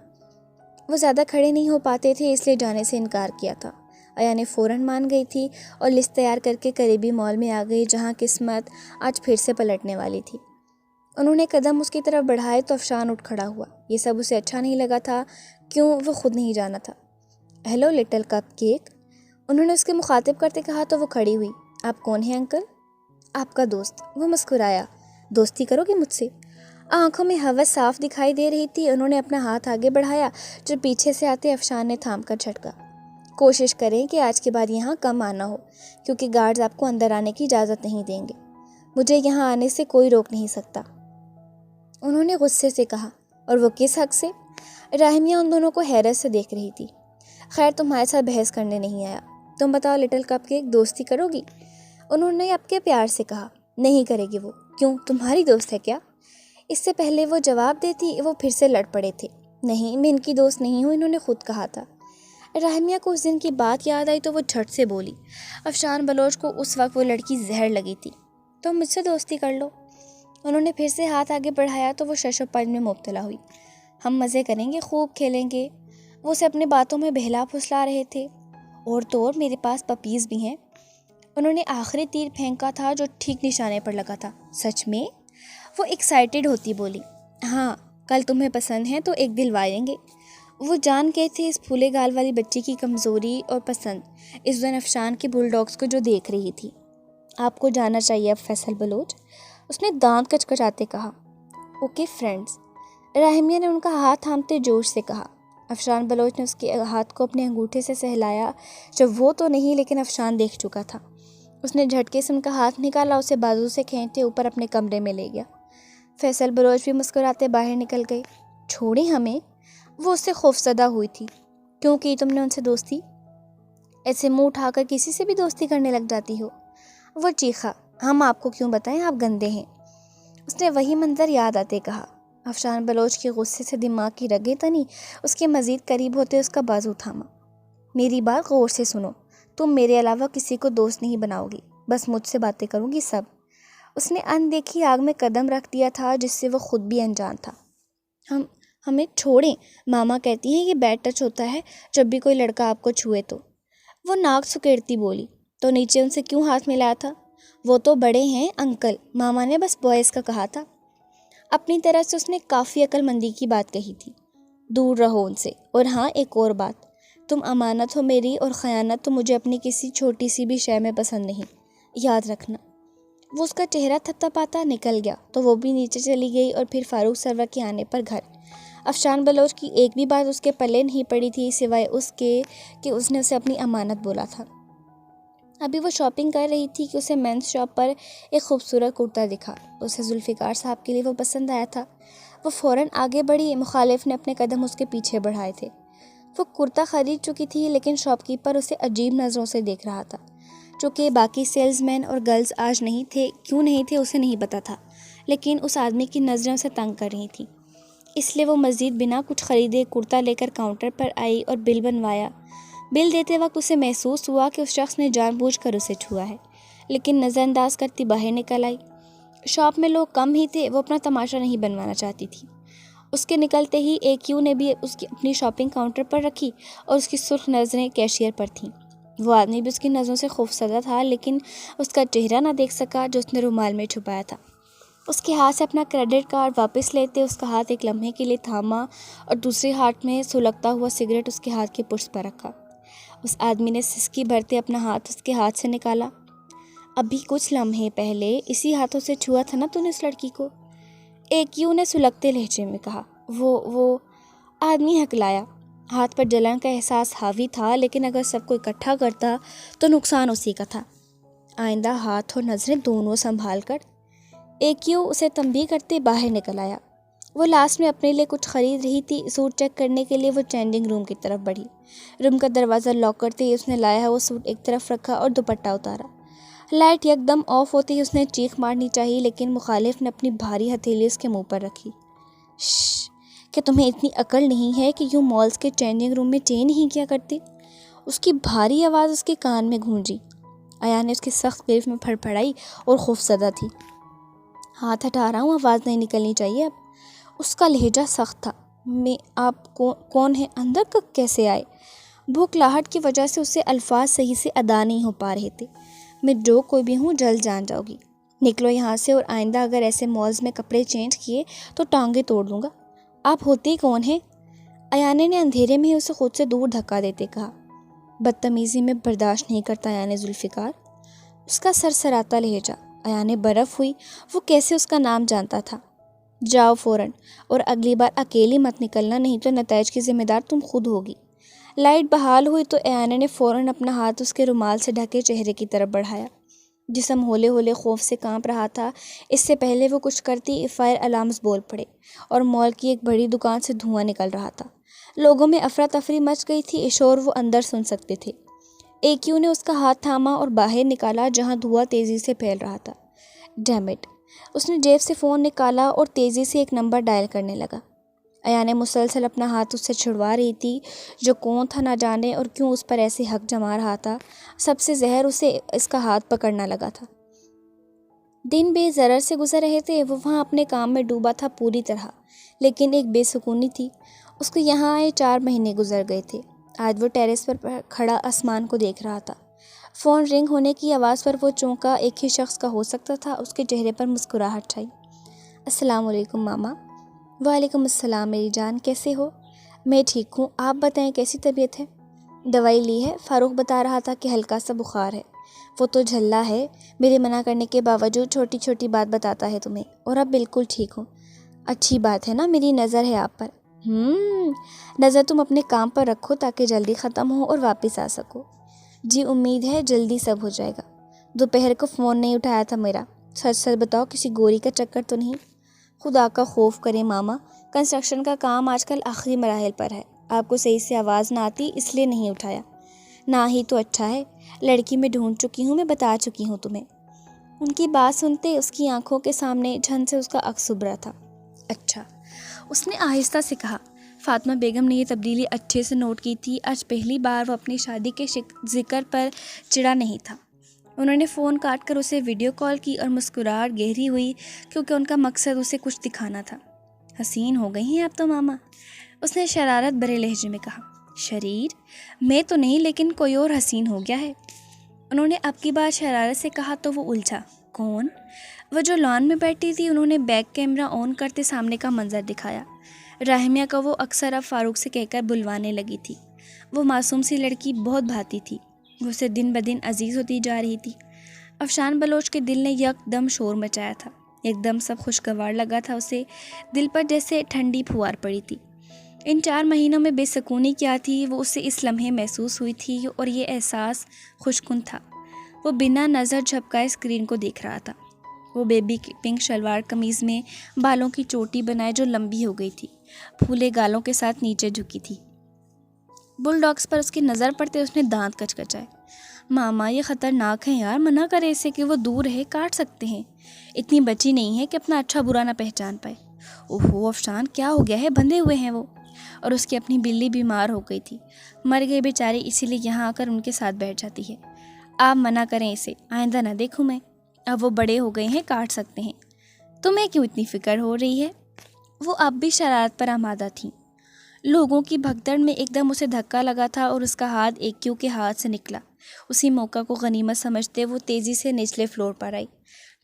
وہ زیادہ کھڑے نہیں ہو پاتے تھے اس لیے جانے سے انکار کیا تھا۔ ایانے فوراً مان گئی تھی اور لسٹ تیار کر کے قریبی مال میں آ گئی جہاں قسمت آج پھر سے پلٹنے والی تھی۔ انہوں نے قدم اس کی طرف بڑھائے تو افشان اٹھ کھڑا ہوا۔ یہ سب اسے اچھا نہیں لگا تھا، کیوں وہ خود نہیں جانا تھا۔ ہیلو لٹل کپ کیک، انہوں نے اس کے مخاطب کرتے کہا تو وہ کھڑی ہوئی۔ آپ کون ہیں انکل؟ آپ کا دوست، وہ مسکرایا۔ دوستی کرو گے مجھ سے؟ آنکھوں میں ہوس صاف دکھائی دے رہی تھی۔ انہوں نے اپنا ہاتھ آگے بڑھایا جو پیچھے سے آتے افشان نے تھام کر جھٹکا۔ کوشش کریں کہ آج کے بعد یہاں کم آنا ہو، کیونکہ گارڈز آپ کو اندر آنے کی اجازت نہیں دیں گے۔ مجھے یہاں آنے سے کوئی روک نہیں سکتا، انہوں نے غصے سے کہا۔ اور وہ کس حق سے؟ راہمیہ ان دونوں کو حیرت سے دیکھ رہی تھی۔ خیر تمہارے ساتھ بحث کرنے نہیں آیا، تم بتاؤ لٹل کپ کیک دوستی کرو گی؟ انہوں نے اب کے پیار سے کہا۔ نہیں کرے گی وہ۔ کیوں، تمہاری دوست ہے کیا؟ اس سے پہلے وہ جواب دیتی وہ پھر سے لڑ پڑے تھے۔ نہیں، میں ان کی دوست نہیں ہوں، انہوں نے خود کہا تھا۔ راہمیہ کو اس دن کی بات یاد آئی تو وہ جھٹ سے بولی۔ افشان بلوچ کو اس وقت وہ لڑکی زہر لگی تھی۔ تم مجھ سے دوستی کر لو۔ انہوں نے پھر سے ہاتھ آگے بڑھایا تو وہ شش و پنج میں مبتلا ہوئی۔ ہم مزے کریں گے، خوب کھیلیں گے۔ وہ اسے اپنے باتوں میں بہلا پھسلا رہے تھے۔ اور تو اور میرے پاس پپیز بھی ہیں۔ انہوں نے آخری تیر پھینکا تھا جو ٹھیک نشانے پر لگا تھا۔ سچ میں؟ وہ ایکسائٹیڈ ہوتی بولی۔ ہاں، کل تمہیں پسند ہے تو ایک دلوائیں گے۔ وہ جان گئے تھے اس پھولے گال والی بچی کی کمزوری اور پسند اس دن افشان کے بل ڈاگس کو جو دیکھ رہی تھی۔ آپ کو جانا چاہیے اب فیصل بلوچ، اس نے دانت کچکچاتے کہا۔ اوکے فرینڈز، راہمیہ نے ان کا ہاتھ تھامتے جوش سے کہا۔ افشان بلوچ نے اس کے ہاتھ کو اپنے انگوٹھے سے سہلایا، جب وہ تو نہیں لیکن افشان دیکھ چکا تھا۔ اس نے جھٹکے سے ان کا ہاتھ نکالا، اسے بازو سے کھینچتے اوپر اپنے کمرے میں لے گیا۔ فیصل بلوچ بھی مسکراتے باہر نکل گئے۔ چھوڑیں ہمیں؟ وہ اس سے خوفزدہ ہوئی تھی۔ کیوں کی تم نے ان سے دوستی؟ ایسے منہ اٹھا کر کسی سے بھی دوستی کرنے لگ جاتی ہو؟ وہ چیخا۔ ہم آپ کو کیوں بتائیں، آپ گندے ہیں۔ اس نے وہی منظر یاد آتے کہا۔ افشان بلوچ کے غصے سے دماغ کی رگیں تنی، اس کے مزید قریب ہوتے اس کا بازو تھاما۔ میری بات غور سے سنو، تم میرے علاوہ کسی کو دوست نہیں بناؤ گی، بس مجھ سے باتیں کروں گی سب۔ اس نے اندیکھی آگ میں قدم رکھ دیا تھا جس سے وہ خود بھی انجان تھا۔ ہمیں چھوڑیں، ماما کہتی ہیں یہ بیڈ ٹچ ہوتا ہے جب بھی کوئی لڑکا آپ کو چھوئے تو۔ وہ ناک سکیڑتی بولی۔ تو نیچے ان سے کیوں ہاتھ ملایا تھا؟ وہ تو بڑے ہیں انکل، ماما نے بس بوائز کا کہا تھا۔ اپنی طرح سے اس نے کافی عقل مندی کی بات کہی تھی۔ دور رہو ان سے۔ اور ہاں ایک اور بات، تم امانت ہو میری، اور خیانت تو مجھے اپنی کسی چھوٹی سی بھی شے میں پسند نہیں، یاد رکھنا۔ وہ اس کا چہرہ تھپتا پاتا نکل گیا تو وہ بھی نیچے چلی گئی اور پھر فاروق سرور کے آنے پر گھر۔ افشان بلوچ کی ایک بھی بات اس کے پلے نہیں پڑی تھی سوائے اس کے کہ اس نے اسے اپنی امانت بولا تھا۔ ابھی وہ شاپنگ کر رہی تھی کہ اسے مینس شاپ پر ایک خوبصورت کرتا دکھا۔ اسے ذوالفقار صاحب کے لیے وہ پسند آیا تھا۔ وہ فوراً آگے بڑھی، مخالف نے اپنے قدم اس کے پیچھے بڑھائے تھے۔ وہ کرتا خرید چکی تھی لیکن شاپ کیپر اسے عجیب نظروں سے دیکھ رہا تھا۔ چونکہ باقی سیلز مین اور گرلز آج نہیں تھے، کیوں نہیں تھے اسے نہیں پتا تھا، لیکن اس آدمی کی نظریں اسے تنگ کر رہی تھیں، اس لیے وہ مزید بنا کچھ خریدے کرتا لے کر کاؤنٹر پر آئی اور بل بنوایا۔ بل دیتے وقت اسے محسوس ہوا کہ اس شخص نے جان بوجھ کر اسے چھوا ہے، لیکن نظر انداز کرتی باہر نکل آئی۔ شاپ میں لوگ کم ہی تھے، وہ اپنا تماشا نہیں بنوانا چاہتی تھی۔ اس کے نکلتے ہی ایک یو نے بھی اس کی اپنی شاپنگ کاؤنٹر پر رکھی اور اس کی سرخ نظریں کیشیئر پر تھیں۔ وہ آدمی بھی اس کی نظروں سے خوفزدہ تھا لیکن اس کا چہرہ نہ دیکھ سکا جو اس نے رومال میں چھپایا تھا۔ اس کے ہاتھ سے اپنا کریڈٹ کارڈ واپس لیتے اس کا ہاتھ ایک لمحے کے لیے تھاما اور دوسرے ہاتھ میں سلگتا ہوا سگریٹ اس کے ہاتھ کے پشت پر رکھا۔ اس آدمی نے سسکی بھرتے اپنا ہاتھ اس کے ہاتھ سے نکالا۔ ابھی کچھ لمحے پہلے اسی ہاتھوں سے چھوا تھا نا تو نے اس لڑکی کو؟ ایک یوں نے سلگتے لہجے میں کہا۔ وہ آدمی ہکلایا۔ ہاتھ پر جلن کا احساس حاوی تھا لیکن اگر سب کو اکٹھا کرتا تو نقصان اسی کا تھا۔ آئندہ ہاتھ اور نظریں دونوں سنبھال کر۔ ایک یوں اسے تنبیہ کرتے باہر نکل آیا۔ وہ لاسٹ میں اپنے لیے کچھ خرید رہی تھی۔ سوٹ چیک کرنے کے لیے وہ چینجنگ روم کی طرف بڑھی۔ روم کا دروازہ لاک کرتے ہی اس نے لایا ہوا سوٹ ایک طرف رکھا اور دوپٹہ اتارا۔ لائٹ یک دم آف ہوتے ہی اس نے چیخ مارنی چاہی لیکن مخالف نے اپنی بھاری ہتھیلی اس کے منہ پر رکھی۔ شش، کہ تمہیں اتنی عقل نہیں ہے کہ یوں مالز کے چینجنگ روم میں چینج نہیں کیا کرتی؟ اس کی بھاری آواز اس کے کان میں گونجی۔ ایان نے اس کی سخت گرفت میں پھڑ پڑائی اور خوفزدہ تھی۔ ہاتھ ہٹا رہا ہوں، آواز نہیں نکلنی چاہیے اب۔ اس کا لہجہ سخت تھا۔ میں آپ کون ہیں؟ اندر کیسے آئے؟ بھوکلاہٹ کی وجہ سے اسے الفاظ صحیح سے ادا نہیں ہو پا رہے تھے۔ میں جو کوئی بھی ہوں جلد جان جاؤ گی، نکلو یہاں سے، اور آئندہ اگر ایسے مالز میں کپڑے چینج کیے تو ٹانگیں توڑ دوں گا۔ آپ ہوتے کون ہیں؟ ایانے نے اندھیرے میں ہی اسے خود سے دور دھکا دیتے کہا۔ بدتمیزی میں برداشت نہیں کرتا ایان ذوالفقار۔ اس کا سرسراتا لہجہ۔ ایان برف ہوئی، وہ کیسے اس کا نام جانتا تھا؟ جاؤ فوراً، اور اگلی بار اکیلی مت نکلنا، نہیں تو نتائج کی ذمہ دار تم خود ہوگی۔ لائٹ بحال ہوئی تو ایان نے فوراً اپنا ہاتھ اس کے رومال سے ڈھکے چہرے کی طرف بڑھایا۔ جسم ہولے ہولے خوف سے کانپ رہا تھا۔ اس سے پہلے وہ کچھ کرتی فائر الارمز بول پڑے اور مال کی ایک بڑی دکان سے دھواں نکل رہا تھا۔ لوگوں میں افراتفری مچ گئی تھی، شور وہ اندر سن سکتے تھے۔ AQ نے اس کا ہاتھ تھاما اور باہر نکالا جہاں دھواں تیزی سے پھیل رہا تھا۔ Dam it! اس نے جیب سے فون نکالا اور تیزی سے ایک نمبر ڈائل کرنے لگا۔ ایانے مسلسل اپنا ہاتھ اس سے چھڑوا رہی تھی۔ جو کون تھا نہ جانے اور کیوں اس پر ایسے حق جما رہا تھا، سب سے زہر اسے اس کا ہاتھ پکڑنا لگا تھا۔ دن بے ضرر سے گزر رہے تھے، وہ وہاں اپنے کام میں ڈوبا تھا پوری طرح، لیکن ایک بے سکونی تھی۔ اس کو یہاں آئے 4 مہینے گزر گئے تھے۔ آج وہ ٹیرس پر کھڑا آسمان کو دیکھ رہا تھا۔ فون رنگ ہونے کی آواز پر وہ چونکا، ایک ہی شخص کا ہو سکتا تھا۔ اس کے چہرے پر مسکراہٹ چھائی۔ السلام علیکم ماما۔ وعلیکم السلام میری جان، کیسے ہو؟ میں ٹھیک ہوں، آپ بتائیں کیسی طبیعت ہے؟ دوائی لی ہے، فاروق بتا رہا تھا کہ ہلکا سا بخار ہے۔ وہ تو جھلا ہے، میرے منع کرنے کے باوجود چھوٹی چھوٹی بات بتاتا ہے تمہیں، اور اب بالکل ٹھیک ہوں۔ اچھی بات ہے نا، میری نظر ہے آپ پر۔ نظر تم اپنے کام پر رکھو تاکہ جلدی ختم ہو اور واپس آ سکو۔ جی امید ہے جلدی سب ہو جائے گا۔ دوپہر کو فون نہیں اٹھایا تھا میرا، سچ سچ بتاؤ کسی گوری کا چکر تو نہیں؟ خدا کا خوف کرے ماما، کنسٹرکشن کا کام آج کل آخری مراحل پر ہے، آپ کو صحیح سے آواز نہ آتی اس لیے نہیں اٹھایا۔ نہ ہی تو اچھا ہے، لڑکی میں ڈھونڈ چکی ہوں، میں بتا چکی ہوں تمہیں۔ ان کی بات سنتے اس کی آنکھوں کے سامنے جھن سے اس کا عکس ابھرا تھا۔ اچھا، اس نے آہستہ سے کہا۔ فاطمہ بیگم نے یہ تبدیلی اچھے سے نوٹ کی تھی۔ آج پہلی بار وہ اپنی شادی کے ذکر پر چڑا نہیں تھا۔ انہوں نے فون کاٹ کر اسے ویڈیو کال کی اور مسکراہٹ گہری ہوئی کیونکہ ان کا مقصد اسے کچھ دکھانا تھا۔ حسین ہو گئی ہیں اب تو ماما، اس نے شرارت بھرے لہجے میں کہا۔ شریر؟ میں تو نہیں، لیکن کوئی اور حسین ہو گیا ہے۔ انہوں نے اب کی بات شرارت سے کہا تو وہ الجھا۔ کون؟ وہ جو لان میں بیٹھی تھی۔ انہوں نے بیک کیمرہ آن کرتے سامنے کا منظر دکھایا۔ راہمیہ کا وہ اکثر اب فاروق سے کہہ کر بلوانے لگی تھی۔ وہ معصوم سی لڑکی بہت بھاتی تھی، وہ اسے دن بدن عزیز ہوتی جا رہی تھی۔ افشان بلوچ کے دل نے یک دم شور مچایا تھا، ایک دم سب خوشگوار لگا تھا اسے، دل پر جیسے ٹھنڈی پھوار پڑی تھی۔ ان 4 مہینوں میں بے سکونی کیا تھی وہ اسے اس لمحے محسوس ہوئی تھی، اور یہ احساس خوشکن تھا۔ وہ بنا نظر جھپکائے اسکرین کو دیکھ رہا تھا۔ وہ بیبی پنک شلوار قمیض میں بالوں کی چوٹی بنائے جو لمبی ہو گئی تھی، پھولے گالوں کے ساتھ نیچے جھکی تھی۔ بل ڈاگس پر اس کی نظر پڑتے اس نے دانت کچکچائے۔ ماما یہ خطرناک ہے یار، منع کرے اسے کہ وہ دور رہے، کاٹ سکتے ہیں۔ اتنی بچی نہیں ہے کہ اپنا اچھا برا نہ پہچان پائے۔ اوہو افشان کیا ہو گیا ہے، بندھے ہوئے ہیں وہ۔ اور اس کی اپنی بلی بیمار ہو گئی تھی، مر گئی بیچاری، اسی لیے یہاں آ کر ان کے ساتھ بیٹھ جاتی ہے۔ آپ منع کریں اسے، آئندہ نہ دیکھوں میں۔ اب وہ بڑے ہو گئے ہیں، کاٹ سکتے ہیں۔ تمہیں کیوں اتنی فکر ہو رہی ہے؟ وہ اب بھی شرارت پر آمادہ تھیں۔ لوگوں کی بھگدڑ میں ایک دم اسے دھکا لگا تھا اور اس کا ہاتھ AQ کے ہاتھ سے نکلا۔ اسی موقع کو غنیمت سمجھتے وہ تیزی سے نچلے فلور پر آئی۔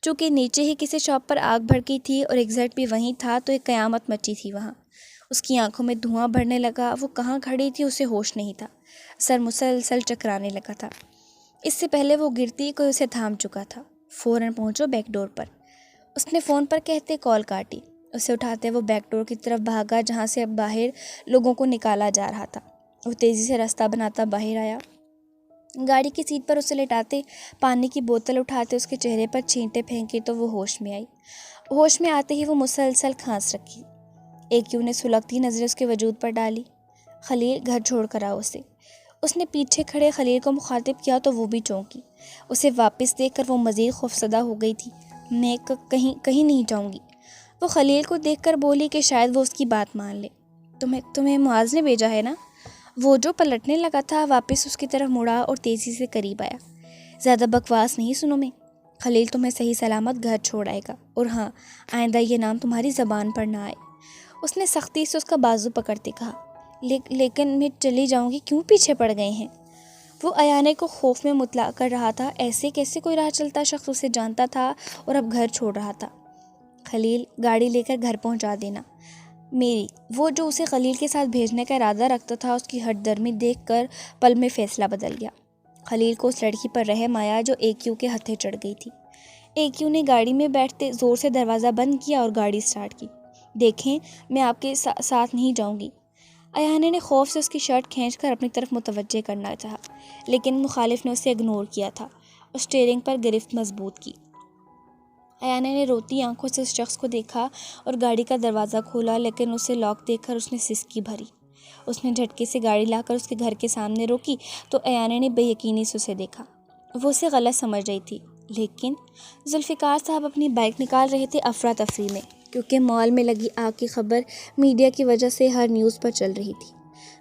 چونکہ نیچے ہی کسی شاپ پر آگ بھڑکی تھی اور ایگزٹ بھی وہیں تھا تو ایک قیامت مچی تھی وہاں۔ اس کی آنکھوں میں دھواں بھرنے لگا، وہ کہاں کھڑی تھی اسے ہوش نہیں تھا، سر مسلسل چکرانے لگا تھا۔ اس سے پہلے وہ گرتی کوئی اسے تھام چکا تھا۔ فوراً پہنچو بیک ڈور پر، اس نے فون پر کہتے کال کاٹی۔ اسے اٹھاتے وہ بیک ڈور کی طرف بھاگا جہاں سے اب باہر لوگوں کو نکالا جا رہا تھا۔ وہ تیزی سے راستہ بناتا باہر آیا۔ گاڑی کی سیٹ پر اسے لٹاتے، پانی کی بوتل اٹھاتے اس کے چہرے پر چھینٹے پھینکے تو وہ ہوش میں آئی۔ ہوش میں آتے ہی وہ مسلسل کھانس رکھی۔ AQ نے سلگتی نظریں اس کے وجود پر ڈالی۔ خلیل گھر چھوڑ کر آؤ اسے۔ اس نے پیچھے کھڑے خلیل کو مخاطب کیا تو وہ بھی چونکی۔ اسے واپس دیکھ کر وہ مزید خوفزدہ ہو گئی تھی۔ میں کہیں نہیں جاؤں گی۔ وہ خلیل کو دیکھ کر بولی کہ شاید وہ اس کی بات مان لے۔ تمہیں معاذ نے بھیجا ہے نا؟ وہ جو پلٹنے لگا تھا واپس اس کی طرف مڑا اور تیزی سے قریب آیا۔ زیادہ بکواس نہیں سنو میں، خلیل تمہیں صحیح سلامت گھر چھوڑ آئے گا، اور ہاں آئندہ یہ نام تمہاری زبان پر نہ آئے۔ اس نے سختی سے اس کا بازو پکڑتے کہا۔ لیکن میں چلی جاؤں گی، کیوں پیچھے پڑ گئے ہیں؟ وہ ایانے کو خوف میں مطلع کر رہا تھا، ایسے کیسے کوئی راہ چلتا شخص اسے جانتا تھا اور اب گھر چھوڑ رہا تھا۔ خلیل گاڑی لے کر گھر پہنچا دینا میری۔ وہ جو اسے خلیل کے ساتھ بھیجنے کا ارادہ رکھتا تھا اس کی ہٹ درمی دیکھ کر پل میں فیصلہ بدل گیا۔ خلیل کو اس لڑکی پر رحم آیا جو AQ کے ہتھے چڑھ گئی تھی۔ AQ نے گاڑی میں بیٹھتے زور سے دروازہ بند کیا اور گاڑی سٹارٹ کی۔ دیکھیں میں آپ کے ساتھ نہیں جاؤں گی۔ ایانے نے خوف سے اس کی شرٹ کھینچ کر اپنی طرف متوجہ کرنا چاہا، لیکن مخالف نے اسے اگنور کیا تھا اور اسٹیئرنگ پر گرفت مضبوط کی۔ ایانے نے روتی آنکھوں سے اس شخص کو دیکھا اور گاڑی کا دروازہ کھولا، لیکن اسے لاک دیکھ کر اس نے سسکی بھری۔ اس نے جھٹکے سے گاڑی لا کر اس کے گھر کے سامنے روکی تو ایانے نے بے یقینی سے اسے دیکھا۔ وہ اسے غلط سمجھ رہی تھی، لیکن ذوالفقار صاحب اپنی بائک نکال رہے تھے افراتفری میں، کیونکہ مال میں لگی آگ کی خبر میڈیا کی وجہ سے ہر نیوز پر چل رہی تھی۔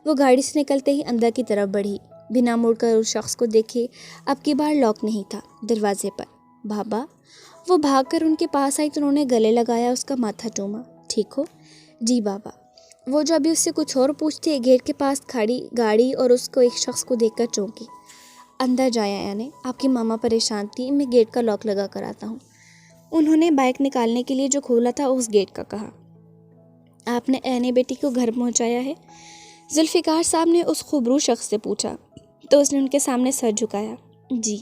وہ گاڑی سے نکلتے ہی اندر کی طرف بڑھی، بنا مڑ کر اس شخص کو دیکھے۔ اب کی بار لاک نہیں تھا دروازے پر۔ بابا! وہ بھاگ کر ان کے پاس آئی تو انہوں نے گلے لگایا، اس کا ماتھا چوما۔ ٹھیک ہو؟ جی بابا۔ وہ جو ابھی اس سے کچھ اور پوچھتے، گیٹ کے پاس کھڑی گاڑی اور اس کو ایک شخص کو دیکھ کر چونکی۔ اندر جایا یعنی آپ کی ماما پریشان تھی، میں گیٹ کا لاک لگا کر آتا ہوں۔ انہوں نے بائک نکالنے کے لیے جو کھولا تھا اس گیٹ کا کہا۔ آپ نے اینے بیٹی کو گھر پہنچایا ہے؟ ذوالفقار صاحب نے اس خوبرو شخص سے پوچھا تو اس نے ان کے سامنے سر جھکایا۔ جی۔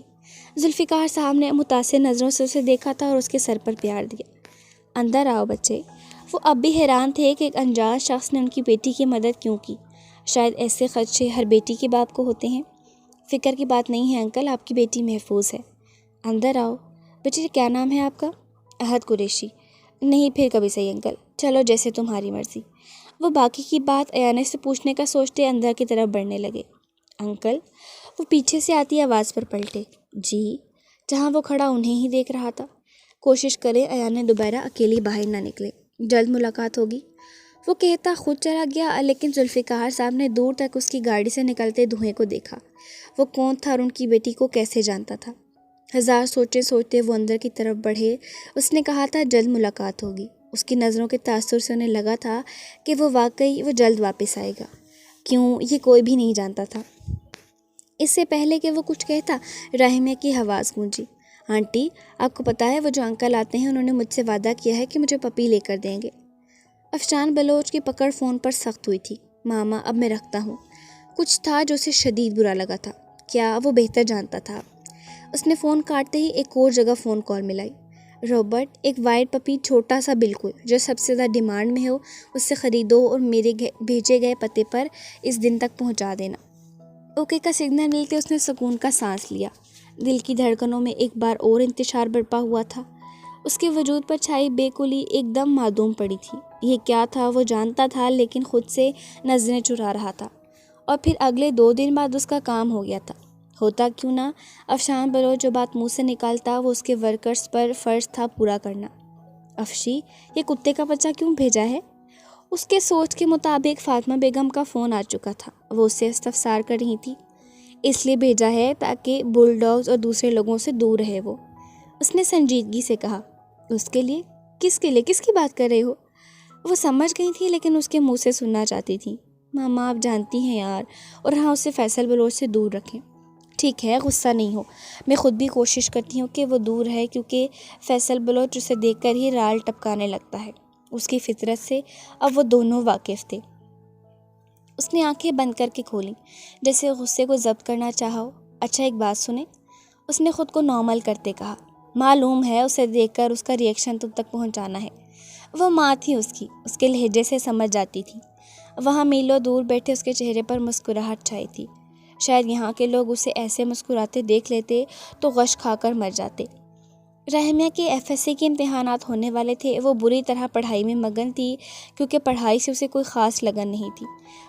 ذوالفقار صاحب نے متاثر نظروں سے اسے دیکھا تھا اور اس کے سر پر پیار دیا۔ اندر آؤ بچے۔ وہ اب بھی حیران تھے کہ ایک انجان شخص نے ان کی بیٹی کی مدد کیوں کی۔ شاید ایسے خدشے ہر بیٹی کے باپ کو ہوتے ہیں۔ فکر کی بات نہیں ہے انکل، آپ کی بیٹی محفوظ ہے۔ اندر آؤ۔ بیٹی کیا نام ہے آپ کا؟ احد قریشی۔ نہیں پھر کبھی صحیح انکل، چلو جیسے تمہاری مرضی۔ وہ باقی کی بات ایانے سے پوچھنے کا سوچتے اندر کی طرف بڑھنے لگے۔ انکل؟ وہ پیچھے سے آتی آواز پر پلٹے۔ جی؟ جہاں وہ کھڑا انہیں ہی دیکھ رہا تھا۔ کوشش کرے ایانے دوبارہ اکیلی باہر نہ نکلے، جلد ملاقات ہوگی۔ وہ کہتا خود چلا گیا، لیکن ذوالفقار صاحب نے دور تک اس کی گاڑی سے نکلتے دھوئیں کو دیکھا۔ وہ کون تھا اور ان کی بیٹی کو کیسے جانتا تھا؟ ہزار سوچیں سوچتے وہ اندر کی طرف بڑھے۔ اس نے کہا تھا جلد ملاقات ہوگی۔ اس کی نظروں کے تاثر سے انہیں لگا تھا کہ وہ جلد واپس آئے گا۔ کیوں، یہ کوئی بھی نہیں جانتا تھا۔ اس سے پہلے کہ وہ کچھ کہتا، رحیمیہ کی آواز گونجی۔ آنٹی، آپ کو پتہ ہے وہ جو انکل آتے ہیں انہوں نے مجھ سے وعدہ کیا ہے کہ مجھے پپی لے کر دیں گے۔ افشان بلوچ کی پکڑ فون پر سخت ہوئی تھی۔ ماما اب میں رکھتا ہوں۔ کچھ تھا جو اسے شدید برا لگا تھا۔ کیا وہ بہتر جانتا تھا؟ اس نے فون کاٹتے ہی ایک اور جگہ فون کال ملائی۔ رابرٹ، ایک وائٹ پپی چھوٹا سا بالکل جو سب سے زیادہ ڈیمانڈ میں ہو اس سے خریدو اور میرے بھیجے گئے پتے پر اس دن تک پہنچا دینا۔ اوکے کا سگنل مل کے اس نے سکون کا سانس لیا۔ دل کی دھڑکنوں میں ایک بار اور انتشار برپا ہوا تھا۔ اس کے وجود پر چھائی بے کلی ایک دم معدوم پڑی تھی۔ یہ کیا تھا وہ جانتا تھا، لیکن خود سے نظریں چرا رہا تھا۔ اور پھر اگلے 2 دن بعد اس کا کام ہو گیا تھا۔ ہوتا کیوں نہ افشان بلوچ جو بات منہ سے نکالتا وہ اس کے ورکرز پر فرض تھا پورا کرنا۔ افشی، یہ کتے کا بچہ کیوں بھیجا ہے؟ اس کے سوچ کے مطابق فاطمہ بیگم کا فون آ چکا تھا۔ وہ اس سے استفسار کر رہی تھی۔ اس لیے بھیجا ہے تاکہ بل ڈاگز اور دوسرے لوگوں سے دور رہے وہ۔ اس نے سنجیدگی سے کہا۔ اس کے لیے؟ کس کے لیے؟ کس کی بات کر رہے ہو؟ وہ سمجھ گئی تھی لیکن اس کے منہ سے سننا چاہتی تھی۔ ماما آپ جانتی ہیں یار، اور ہاں اسے فیصل بلوچ سے دور رکھیں۔ ٹھیک ہے، غصہ نہیں ہو، میں خود بھی کوشش کرتی ہوں کہ وہ دور ہے، کیونکہ فیصل بلوچ اسے دیکھ کر ہی رال ٹپکانے لگتا ہے۔ اس کی فطرت سے اب وہ دونوں واقف تھے۔ اس نے آنکھیں بند کر کے کھولیں، جیسے غصے کو ضبط کرنا چاہا ہو۔ اچھا ایک بات سنیں، اس نے خود کو نارمل کرتے کہا۔ معلوم ہے اسے دیکھ کر اس کا ریئیکشن تم تک پہنچانا ہے۔ وہ ماں تھی اس کے لہجے سے سمجھ جاتی تھی۔ وہاں میلوں دور بیٹھے اس کے چہرے پر مسکراہٹ چھائی تھی۔ شاید یہاں کے لوگ اسے ایسے مسکراتے دیکھ لیتے تو غش کھا کر مر جاتے۔ رحیمیہ کے FSC کے امتحانات ہونے والے تھے۔ وہ بری طرح پڑھائی میں مگن تھی، کیونکہ پڑھائی سے اسے کوئی خاص لگن نہیں تھی۔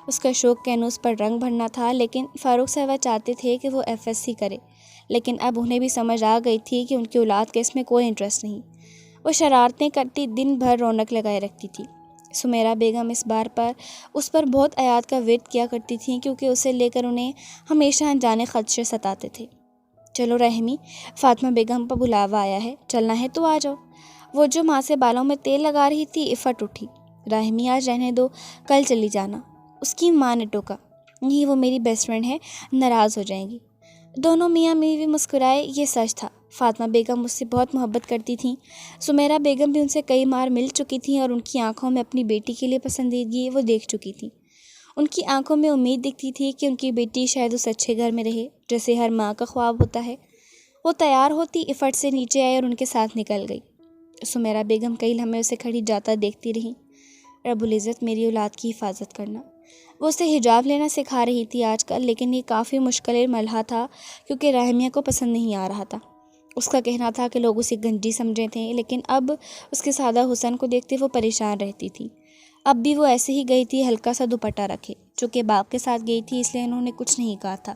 اس کا شوق کینوس پر رنگ بھرنا تھا، لیکن فاروق صاحبہ چاہتے تھے کہ وہ FSC کرے، لیکن اب انہیں بھی سمجھ آ گئی تھی کہ ان کی اولاد کا اس میں کوئی انٹرسٹ نہیں۔ وہ شرارتیں کرتی دن بھر رونق لگائے رکھتی تھی۔ سمیرہ بیگم اس پر بہت عیاد کا ورد کیا کرتی تھیں، کیونکہ اسے لے کر انہیں ہمیشہ انجانے خدشے ستاتے تھے۔ چلو رحمی، فاطمہ بیگم پر بلاوا آیا ہے، چلنا ہے تو آ جاؤ۔ وہ جو ماں سے بالوں میں تیل لگا رہی تھی افٹ اٹھی۔ رحمی آج رہنے دو، کل چلی جانا۔ اس کی ماں نے ٹوکا۔ نہیں، وہ میری بیسٹ فرینڈ ہے، ناراض ہو جائیں گی۔ دونوں میاں بیوی مسکرائے۔ یہ سچ تھا، فاطمہ بیگم اس سے بہت محبت کرتی تھیں۔ سمیرہ بیگم بھی ان سے کئی بار مل چکی تھیں اور ان کی آنکھوں میں اپنی بیٹی کے لیے پسندیدگی وہ دیکھ چکی تھیں۔ ان کی آنکھوں میں امید دکھتی تھی کہ ان کی بیٹی شاید اس اچھے گھر میں رہے جیسے ہر ماں کا خواب ہوتا ہے۔ وہ تیار ہوتی، افٹ سے نیچے آئی اور ان کے ساتھ نکل گئی۔ سمیرہ بیگم کئی لمحے اسے کھڑی جاتا دیکھتی رہیں۔ رب العزت میری اولاد کی حفاظت کرنا۔ وہ اسے حجاب لینا سکھا رہی تھی آج کل، لیکن یہ کافی مشکل مرحلہ تھا، کیونکہ رحیمیہ کو پسند نہیں آ رہا تھا۔ اس کا کہنا تھا کہ لوگ اسے گنجی سمجھے تھے، لیکن اب اس کے سادہ حسن کو دیکھتے وہ پریشان رہتی تھی۔ اب بھی وہ ایسے ہی گئی تھی ہلکا سا دوپٹہ رکھے، چونکہ باپ کے ساتھ گئی تھی اس لیے انہوں نے کچھ نہیں کہا تھا،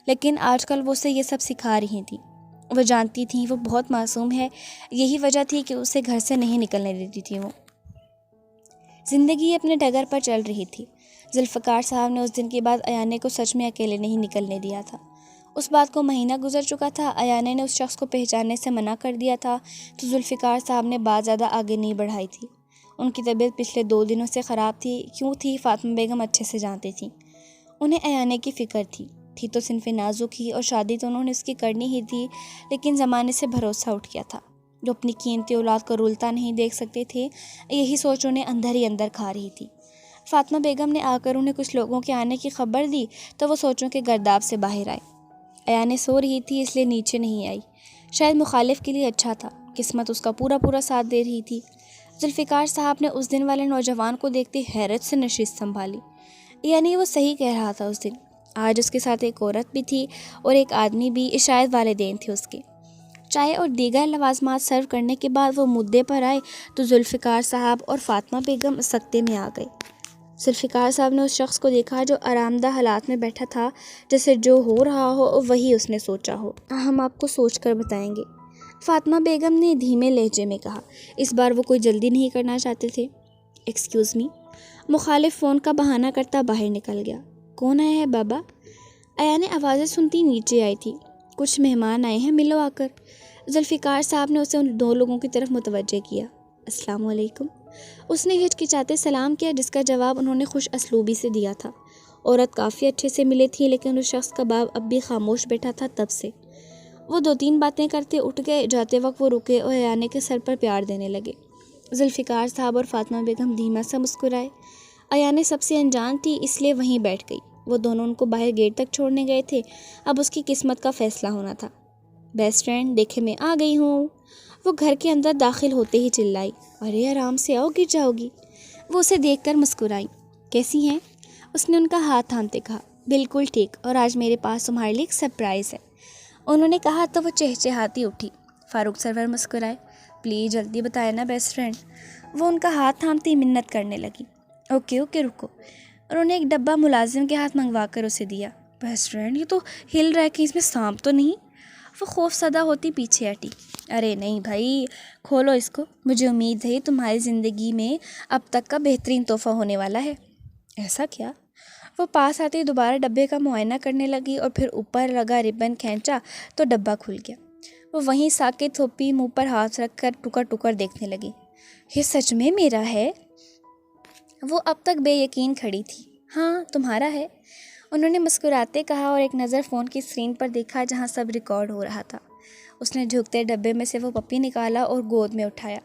لیکن آج کل وہ اسے یہ سب سکھا رہی تھیں۔ وہ جانتی تھیں وہ بہت معصوم ہے، یہی وجہ تھی کہ اسے گھر سے نہیں نکلنے دیتی تھی وہ۔ زندگی اپنے ڈگر پر چل رہی تھی۔ ذوالفقار صاحب نے اس دن کے بعد ایانے کو سچ میں اکیلے نہیں نکلنے دیا تھا۔ اس بات کو مہینہ گزر چکا تھا، ایانے نے اس شخص کو پہچاننے سے منع کر دیا تھا، تو ذوالفقار صاحب نے بات زیادہ آگے نہیں بڑھائی تھی۔ ان کی طبیعت پچھلے 2 دنوں سے خراب تھی، کیوں تھی فاطمہ بیگم اچھے سے جانتی تھیں۔ انہیں ایانے کی فکر تھی تو صنف نازک ہی، اور شادی تو انہوں نے اس کی کرنی ہی تھی، لیکن زمانے سے بھروسہ اٹھ گیا تھا۔ جو اپنی قیمتی اولاد کو رولتا نہیں دیکھ سکتے تھے، یہی سوچ انہیں اندر ہی اندر کھا رہی تھی۔ فاطمہ بیگم نے آ کر انہیں کچھ لوگوں کے آنے کی خبر دی تو وہ سوچوں کے گرداب سے باہر آئے۔ ایانے سو رہی تھی اس لیے نیچے نہیں آئی، شاید مخالف کے لیے اچھا تھا، قسمت اس کا پورا ساتھ دے رہی تھی۔ ذوالفقار صاحب نے اس دن والے نوجوان کو دیکھتے حیرت سے نشست سنبھالی، یعنی وہ صحیح کہہ رہا تھا اس دن۔ آج اس کے ساتھ ایک عورت بھی تھی اور ایک آدمی بھی، شاید والدین تھے اس کے۔ چائے اور دیگر لوازمات سرو کرنے کے بعد وہ مدعے پر آئے تو ذوالفقار صاحب اور فاطمہ بیگم سکتے میں آ گئے۔ ذوالفقار صاحب نے اس شخص کو دیکھا جو آرام دہ حالات میں بیٹھا تھا، جیسے جو ہو رہا ہو وہی اس نے سوچا ہو۔ ہم آپ کو سوچ کر بتائیں گے، فاطمہ بیگم نے دھیمے لہجے میں کہا۔ اس بار وہ کوئی جلدی نہیں کرنا چاہتے تھے۔ ایکسکیوز می، مخالف فون کا بہانہ کرتا باہر نکل گیا۔ کون آیا ہے بابا؟ آیا نے آوازیں سنتی نیچے آئی تھی۔ کچھ مہمان آئے ہیں، ملو آ کر۔ ذوالفقار صاحب نے اسے ان 2 لوگوں کی طرف متوجہ کیا۔ السلام علیکم۔ اس نے ہچکچاتے سلام کیا، جس کا جواب انہوں نے خوش اسلوبی سے دیا تھا۔ عورت کافی اچھے سے ملے تھی، لیکن اس شخص کا باپ اب بھی خاموش بیٹھا تھا تب سے۔ وہ 2-3 باتیں کرتے اٹھ گئے، جاتے وقت وہ رکے اور ایانے کے سر پر پیار دینے لگے۔ ذوالفقار صاحب اور فاطمہ بیگم دھیما سا مسکرائے۔ ایانے سب سے انجان تھی اس لیے وہیں بیٹھ گئی۔ وہ دونوں ان کو باہر گیٹ تک چھوڑنے گئے تھے، اب اس کی قسمت کا فیصلہ ہونا تھا۔ بیسٹ فرینڈ دیکھے میں آ گئی ہوں۔ وہ گھر کے اندر داخل ہوتے ہی چلائی، ارے آرام سے آؤ، گر جاؤ گی۔ وہ اسے دیکھ کر مسکرائی۔ کیسی ہیں؟ اس نے ان کا ہاتھ تھامتے کہا۔ بالکل ٹھیک، اور آج میرے پاس تمہارے لیے ایک سرپرائز ہے، انہوں نے کہا تو وہ چہچہاتی اٹھی۔ فاروق سرور مسکرائے۔ پلیز جلدی بتائے نا بیسٹ فرینڈ۔ وہ ان کا ہاتھ تھامتی منت کرنے لگی۔ اوکے رکو۔ انہوں نے ایک ڈبہ ملازم کے ہاتھ منگوا کر اسے دیا۔ بیسٹ فرینڈ یہ تو ہل رہا ہے، کہ اس میں سانپ تو نہیں؟ وہ خوف زدہ ہوتی پیچھے ہٹی۔ ارے نہیں بھائی، کھولو اس کو، مجھے امید ہے تمہاری زندگی میں اب تک کا بہترین تحفہ ہونے والا ہے۔ ایسا کیا؟ وہ پاس آتے دوبارہ ڈبے کا معائنہ کرنے لگی اور پھر اوپر لگا ربن کھینچا تو ڈبہ کھل گیا۔ وہ وہیں ساکت تھوپی، منہ پر ہاتھ رکھ کر ٹکر دیکھنے لگی۔ یہ سچ میں میرا ہے؟ وہ اب تک بے یقین کھڑی تھی۔ ہاں تمہارا ہے، انہوں نے مسکراتے کہا اور ایک نظر فون کی اسکرین پر دیکھا جہاں سب ریکارڈ ہو رہا تھا۔ اس نے جھکتے ڈبے میں سے وہ پپی نکالا اور گود میں اٹھایا۔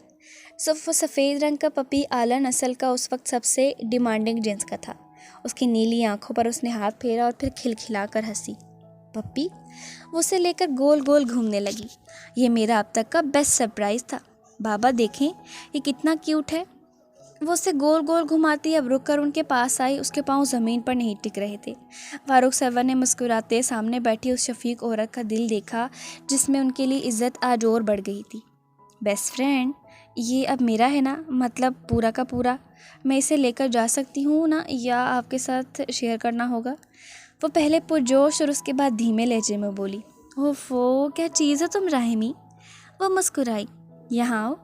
وہ سفید رنگ کا پپی اعلیٰ نسل کا، اس وقت سب سے ڈیمانڈنگ جنس کا تھا۔ اس کی نیلی آنکھوں پر اس نے ہاتھ پھیرا اور پھر کھلکھلا کر ہنسی۔ پپی؟ وہ اسے لے کر گول گول گھومنے لگی۔ یہ میرا اب تک کا بیسٹ سرپرائز تھا، بابا دیکھیں یہ کتنا کیوٹ ہے۔ وہ اسے گول گول گھماتی اب رک کر ان کے پاس آئی، اس کے پاؤں زمین پر نہیں ٹک رہے تھے۔ فاروق سرور نے مسکراتے سامنے بیٹھی اس شفیق عورت کا دل دیکھا جس میں ان کے لیے عزت آج اور بڑھ گئی تھی۔ بیسٹ فرینڈ یہ اب میرا ہے نا، مطلب پورا کا پورا؟ میں اسے لے کر جا سکتی ہوں نا، یا آپ کے ساتھ شیئر کرنا ہوگا؟ وہ پہلے پرجوش اور اس کے بعد دھیمے لہجے میں بولی۔ اوفو کیا چیز ہے تم راہمی؟ وہ مسکرائی۔ یہاں آؤ،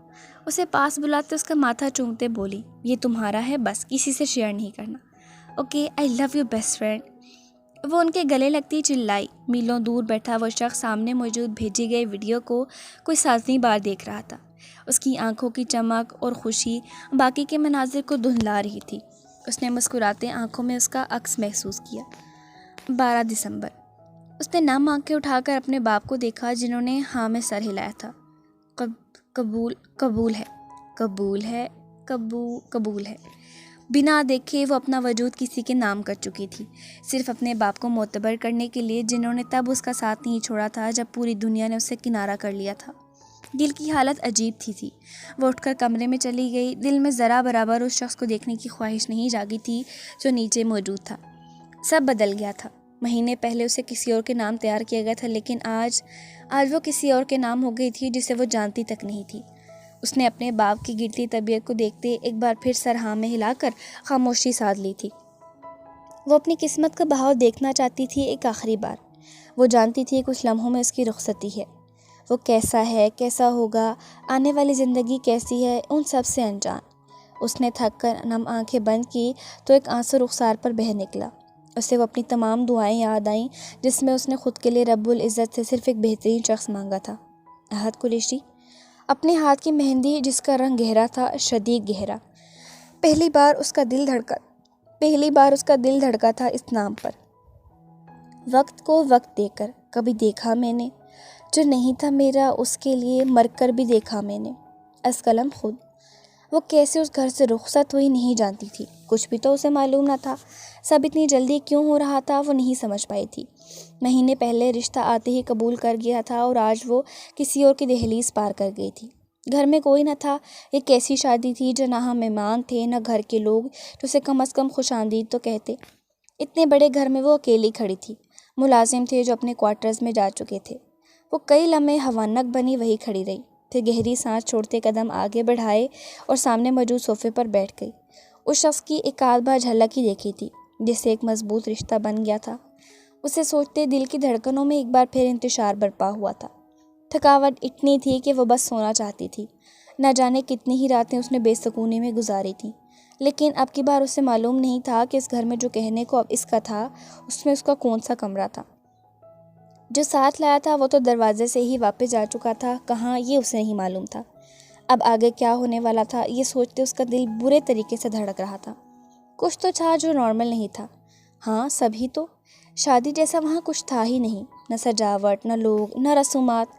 اسے پاس بلاتے اس کا ماتھا چومتے بولی۔ یہ تمہارا ہے، بس کسی سے شیئر نہیں کرنا۔ Okay I love you best friend. وہ ان کے گلے لگتی چلائی۔ میلوں دور بیٹھا وہ شخص سامنے موجود بھیجی گئی ویڈیو کو کوئی 7ویں بار دیکھ رہا تھا۔ اس کی آنکھوں کی چمک اور خوشی باقی کے مناظر کو دھندلا رہی تھی۔ اس نے مسکراتے آنکھوں میں اس کا عکس محسوس کیا۔ 12 دسمبر۔ اس نے نم آنکھیں اٹھا کر اپنے باپ کو دیکھا جنہوں نے ہاں میں سر ہلایا تھا۔ قبول ہے۔ بنا دیکھے وہ اپنا وجود کسی کے نام کر چکی تھی، صرف اپنے باپ کو معتبر کرنے کے لیے، جنہوں نے تب اس کا ساتھ نہیں چھوڑا تھا جب پوری دنیا نے اسے کنارہ کر لیا تھا۔ دل کی حالت عجیب تھی۔ وہ اٹھ کر کمرے میں چلی گئی۔ دل میں ذرا برابر اس شخص کو دیکھنے کی خواہش نہیں جاگی تھی جو نیچے موجود تھا۔ سب بدل گیا تھا۔ مہینے پہلے اسے کسی اور کے نام تیار کیا گیا تھا، لیکن آج وہ کسی اور کے نام ہو گئی تھی جسے وہ جانتی تک نہیں تھی۔ اس نے اپنے باپ کی گرتی طبیعت کو دیکھتے ایک بار پھر سر ہاں میں ہلا کر خاموشی سادھ لی تھی۔ وہ اپنی قسمت کا بہاؤ دیکھنا چاہتی تھی ایک آخری بار۔ وہ جانتی تھی کچھ لمحوں میں اس کی رخصتی ہے۔ وہ کیسا ہے، کیسا ہوگا، آنے والی زندگی کیسی ہے، ان سب سے انجان۔ اس نے تھک کر نم آنکھیں بند کی تو ایک آنسو رخسار پر بہہ نکلا۔ اسے وہ اپنی تمام دعائیں یاد آئیں جس میں اس نے خود کے لیے رب العزت سے صرف ایک بہترین شخص مانگا تھا، احد قریشی۔ اپنے ہاتھ کی مہندی جس کا رنگ گہرا تھا، شدید گہرا۔ پہلی بار اس کا دل دھڑکا تھا اس نام پر۔ وقت کو وقت دے کر کبھی دیکھا میں نے، جو نہیں تھا میرا اس کے لیے مر کر بھی دیکھا میں نے، از قلم خود۔ وہ کیسے اس گھر سے رخصت ہوئی نہیں جانتی تھی، کچھ بھی تو اسے معلوم نہ تھا۔ سب اتنی جلدی کیوں ہو رہا تھا وہ نہیں سمجھ پائی تھی۔ مہینے پہلے رشتہ آتے ہی قبول کر گیا تھا اور آج وہ کسی اور کی دہلیز پار کر گئی تھی۔ گھر میں کوئی نہ تھا۔ ایک ایسی شادی تھی جو نہ مہمان تھے نہ گھر کے لوگ جو اسے کم از کم خوش آمدید تو کہتے۔ اتنے بڑے گھر میں وہ اکیلی کھڑی تھی۔ ملازم تھے جو اپنے کوارٹرز میں جا چکے تھے۔ وہ کئی لمحے ہوانک بنی وہی کھڑی رہی، پھر گہری سانس چھوڑتے قدم آگے بڑھائے اور سامنے موجود صوفے پر بیٹھ گئی۔ اس شخص کی ایک آدھ بار جھلک ہی دیکھی تھی جس سے ایک مضبوط رشتہ بن گیا تھا۔ اسے سوچتے دل کی دھڑکنوں میں ایک بار پھر انتشار برپا ہوا تھا۔ تھکاوٹ اتنی تھی کہ وہ بس سونا چاہتی تھی۔ نہ جانے کتنی ہی راتیں اس نے بے سکونی میں گزاری تھیں، لیکن اب کی بار اسے معلوم نہیں تھا کہ اس گھر میں جو کہنے کو اب اس کا تھا اس میں اس کا کون سا کمرہ تھا۔ جو ساتھ لایا تھا وہ تو دروازے سے ہی واپس جا چکا تھا، کہاں یہ اسے نہیں معلوم تھا۔ اب آگے کیا ہونے والا تھا یہ سوچتے اس کا دل برے طریقے سے دھڑک رہا تھا۔ کچھ تو تھا جو نارمل نہیں تھا۔ ہاں سبھی تو شادی جیسا وہاں کچھ تھا ہی نہیں، نہ سجاوٹ، نہ لوگ، نہ رسومات۔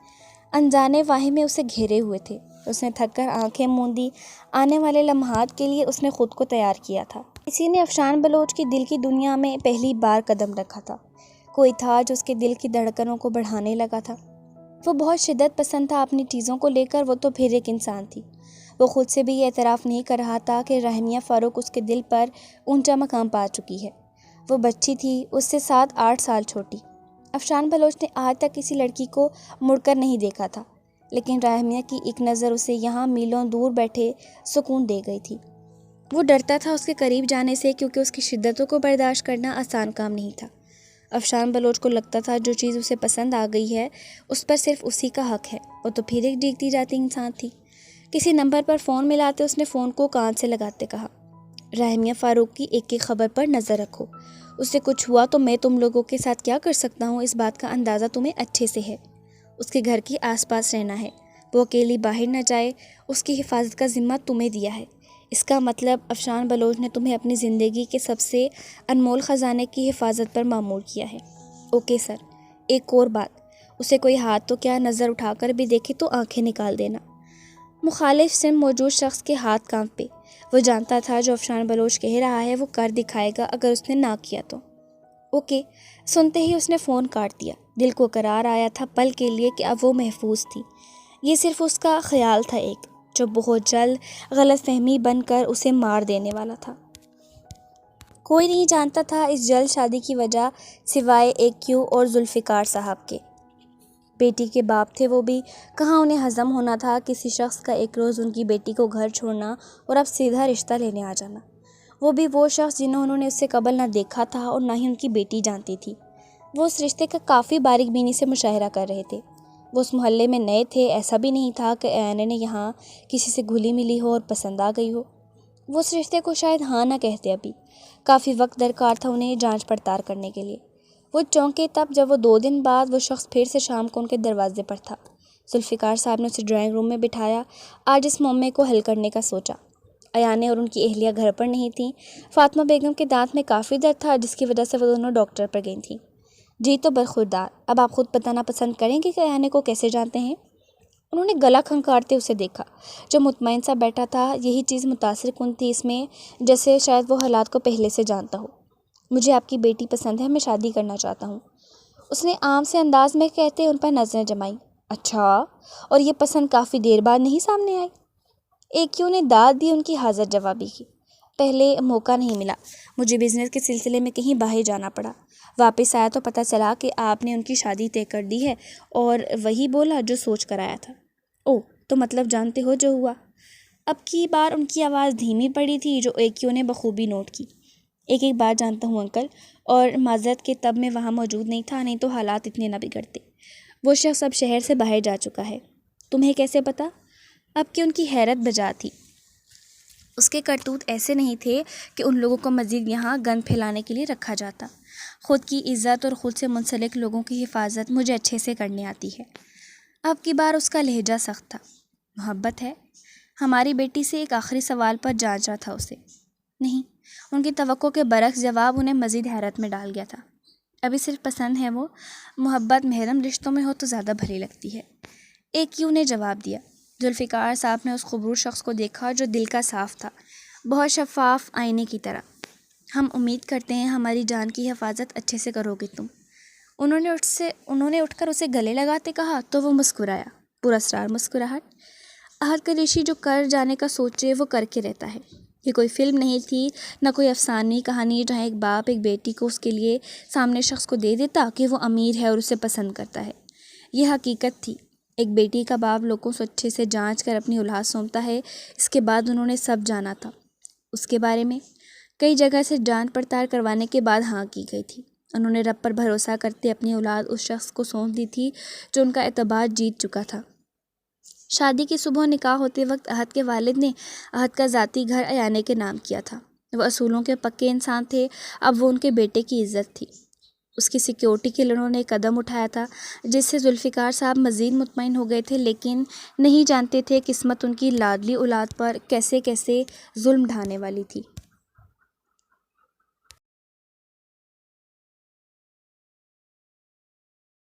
انجانے واہمے اسے گھیرے ہوئے تھے۔ اس نے تھک کر آنکھیں موندی۔ آنے والے لمحات کے لیے اس نے خود کو تیار کیا تھا۔ کسی نے افشان بلوچ کی دل کی دنیا میں پہلی بار قدم رکھا تھا۔ کوئی تھا جو اس کے دل کی دھڑکنوں کو بڑھانے لگا تھا۔ وہ بہت شدت پسند تھا اپنی چیزوں کو لے کر، وہ تو پھر ایک انسان تھی۔ وہ خود سے بھی یہ اعتراف نہیں کر رہا تھا کہ رحمیہ فاروق اس کے دل پر اونچا مقام پا چکی ہے۔ وہ بچی تھی، اس سے 7-8 سال چھوٹی۔ افشان بلوچ نے آج تک کسی لڑکی کو مڑ کر نہیں دیکھا تھا، لیکن رحمیہ کی ایک نظر اسے یہاں میلوں دور بیٹھے سکون دے گئی تھی۔ وہ ڈرتا تھا اس کے قریب جانے سے کیونکہ اس کی شدتوں کو برداشت کرنا آسان کام نہیں تھا۔ افشان بلوچ کو لگتا تھا جو چیز اسے پسند آ گئی ہے اس پر صرف اسی کا حق ہے۔ وہ تو پھر ایک ڈیگتی جاتی انسان تھی۔ کسی نمبر پر فون ملاتے اس نے فون کو کان سے لگاتے کہا، رحمیہ فاروق کی ایک ایک خبر پر نظر رکھو۔ اس سے کچھ ہوا تو میں تم لوگوں کے ساتھ کیا کر سکتا ہوں اس بات کا اندازہ تمہیں اچھے سے ہے۔ اس کے گھر کے آس پاس رہنا ہے، وہ اکیلی باہر نہ جائے، اس کی حفاظت کا ذمہ تمہیں دیا ہے۔ اس کا مطلب افشان بلوچ نے تمہیں اپنی زندگی کے سب سے انمول خزانے کی حفاظت پر مامور کیا ہے۔ اوکے سر، ایک اور بات، اسے کوئی ہاتھ تو کیا نظر اٹھا کر بھی دیکھے تو آنکھیں نکال دینا۔ مخالف سم موجود شخص کے ہاتھ کانپے۔ وہ جانتا تھا جو افشان بلوچ کہہ رہا ہے وہ کر دکھائے گا اگر اس نے نہ کیا تو۔ اوکے، سنتے ہی اس نے فون کاٹ دیا۔ دل کو قرار آیا تھا پل کے لیے کہ اب وہ محفوظ تھی۔ یہ صرف اس کا خیال تھا ایک، جو بہت جلد غلط فہمی بن کر اسے مار دینے والا تھا۔ کوئی نہیں جانتا تھا اس جلد شادی کی وجہ سوائے ایک کیو اور ذوالفقار صاحب کے۔ بیٹی کے باپ تھے وہ بھی، کہاں انہیں ہضم ہونا تھا کسی شخص کا ایک روز ان کی بیٹی کو گھر چھوڑنا اور اب سیدھا رشتہ لینے آ جانا۔ وہ بھی وہ شخص جنہوں انہوں نے اس سے قبل نہ دیکھا تھا اور نہ ہی ان کی بیٹی جانتی تھی۔ وہ اس رشتے کا کافی باریک بینی سے مشاہدہ کر رہے تھے۔ وہ اس محلے میں نئے تھے، ایسا بھی نہیں تھا کہ ایانے نے یہاں کسی سے گھلی ملی ہو اور پسند آ گئی ہو۔ وہ اس رشتے کو شاید ہاں نہ کہتے، ابھی کافی وقت درکار تھا انہیں جانچ پڑتال کرنے کے لیے۔ وہ چونکے تب جب وہ 2 دن بعد وہ شخص پھر سے شام کو ان کے دروازے پر تھا۔ ذوالفقار صاحب نے اسے ڈرائنگ روم میں بٹھایا، آج اس معمے کو حل کرنے کا سوچا۔ ایانے اور ان کی اہلیہ گھر پر نہیں تھیں۔ فاطمہ بیگم کے دانت میں کافی درد تھا جس کی وجہ سے وہ دونوں ڈاکٹر پر گئی تھیں۔ جی تو برخوردار، اب آپ خود بتانا پسند کریں گے کہ ایانے کو کیسے جانتے ہیں؟ انہوں نے گلا کھنکارتے اسے دیکھا، جو مطمئن سا بیٹھا تھا۔ یہی چیز متاثر کن تھی اس میں، جیسے شاید وہ حالات کو پہلے سے جانتا ہو۔ مجھے آپ کی بیٹی پسند ہے، میں شادی کرنا چاہتا ہوں، اس نے عام سے انداز میں کہتے ان پر نظریں جمائیں۔ اچھا، اور یہ پسند کافی دیر بعد نہیں سامنے آئی؟ ایک کیوں نے داد دی ان کی حاضر جوابی کی۔ پہلے موقع نہیں ملا، مجھے بزنس کے سلسلے میں کہیں باہر جانا پڑا۔ واپس آیا تو پتہ چلا کہ آپ نے ان کی شادی طے کر دی ہے، اور وہی بولا جو سوچ کر آیا تھا۔ اوہ، تو مطلب جانتے ہو جو ہوا۔ اب کی بار ان کی آواز دھیمی پڑی تھی، جو ایکیو نے بخوبی نوٹ کی۔ ایک بات جانتا ہوں انکل، اور معذرت کے تب میں وہاں موجود نہیں تھا، نہیں تو حالات اتنے نہ بگڑتے۔ وہ شخص اب شہر سے باہر جا چکا ہے۔ تمہیں کیسے پتا؟ اب کی ان کی حیرت بجا تھی۔ اس کے کرتوت ایسے نہیں تھے کہ ان لوگوں کو مزید یہاں گند پھیلانے کے لیے رکھا جاتا۔ خود کی عزت اور خود سے منسلک لوگوں کی حفاظت مجھے اچھے سے کرنے آتی ہے۔ اب کی بار اس کا لہجہ سخت تھا۔ محبت ہے؟ ہماری بیٹی سے ایک آخری سوال پر جانچ رہا تھا اسے۔ نہیں، ان کی توقع کے برعکس جواب انہیں مزید حیرت میں ڈال گیا تھا۔ ابھی صرف پسند ہے وہ، محبت محرم رشتوں میں ہو تو زیادہ بھلی لگتی ہے۔ ایک کیوں نے جواب دیا۔ ذوالفقار صاحب نے اس خبرو شخص کو دیکھا جو دل کا صاف تھا، بہت شفاف آئینے کی طرح۔ ہم امید کرتے ہیں ہماری جان کی حفاظت اچھے سے کرو گے تم۔ انہوں نے اٹھ کر اسے گلے لگاتے کہا تو وہ مسکرایا، پراسرار مسکراہٹ۔ عہد کا ریشی جو کر جانے کا سوچے وہ کر کے رہتا ہے۔ یہ کوئی فلم نہیں تھی، نہ کوئی افسانوی کہانی جہاں ایک باپ ایک بیٹی کو اس کے لیے سامنے شخص کو دے دیتا کہ وہ امیر ہے اور اسے پسند کرتا ہے۔ یہ حقیقت تھی۔ ایک بیٹی کا باپ لوگوں سے اچھے سے جانچ کر اپنی اولاد سونپتا ہے۔ اس کے بعد انہوں نے سب جانا تھا اس کے بارے میں۔ کئی جگہ سے جانچ پڑتال کروانے کے بعد ہاں کی گئی تھی۔ انہوں نے رب پر بھروسہ کرتے اپنی اولاد اس شخص کو سونپ دی تھی جو ان کا اعتبار جیت چکا تھا۔ شادی کی صبح نکاح ہوتے وقت عہد کے والد نے عہد کا ذاتی گھر ایانے کے نام کیا تھا۔ وہ اصولوں کے پکے انسان تھے، اب وہ ان کے بیٹے کی عزت تھی۔ اس کی سیکیورٹی کے لیے انہوں نے ایک قدم اٹھایا تھا جس سے ذوالفقار صاحب مزید مطمئن ہو گئے تھے، لیکن نہیں جانتے تھے قسمت ان کی لاڈلی اولاد پر کیسے کیسے ظلم ڈھانے والی تھی۔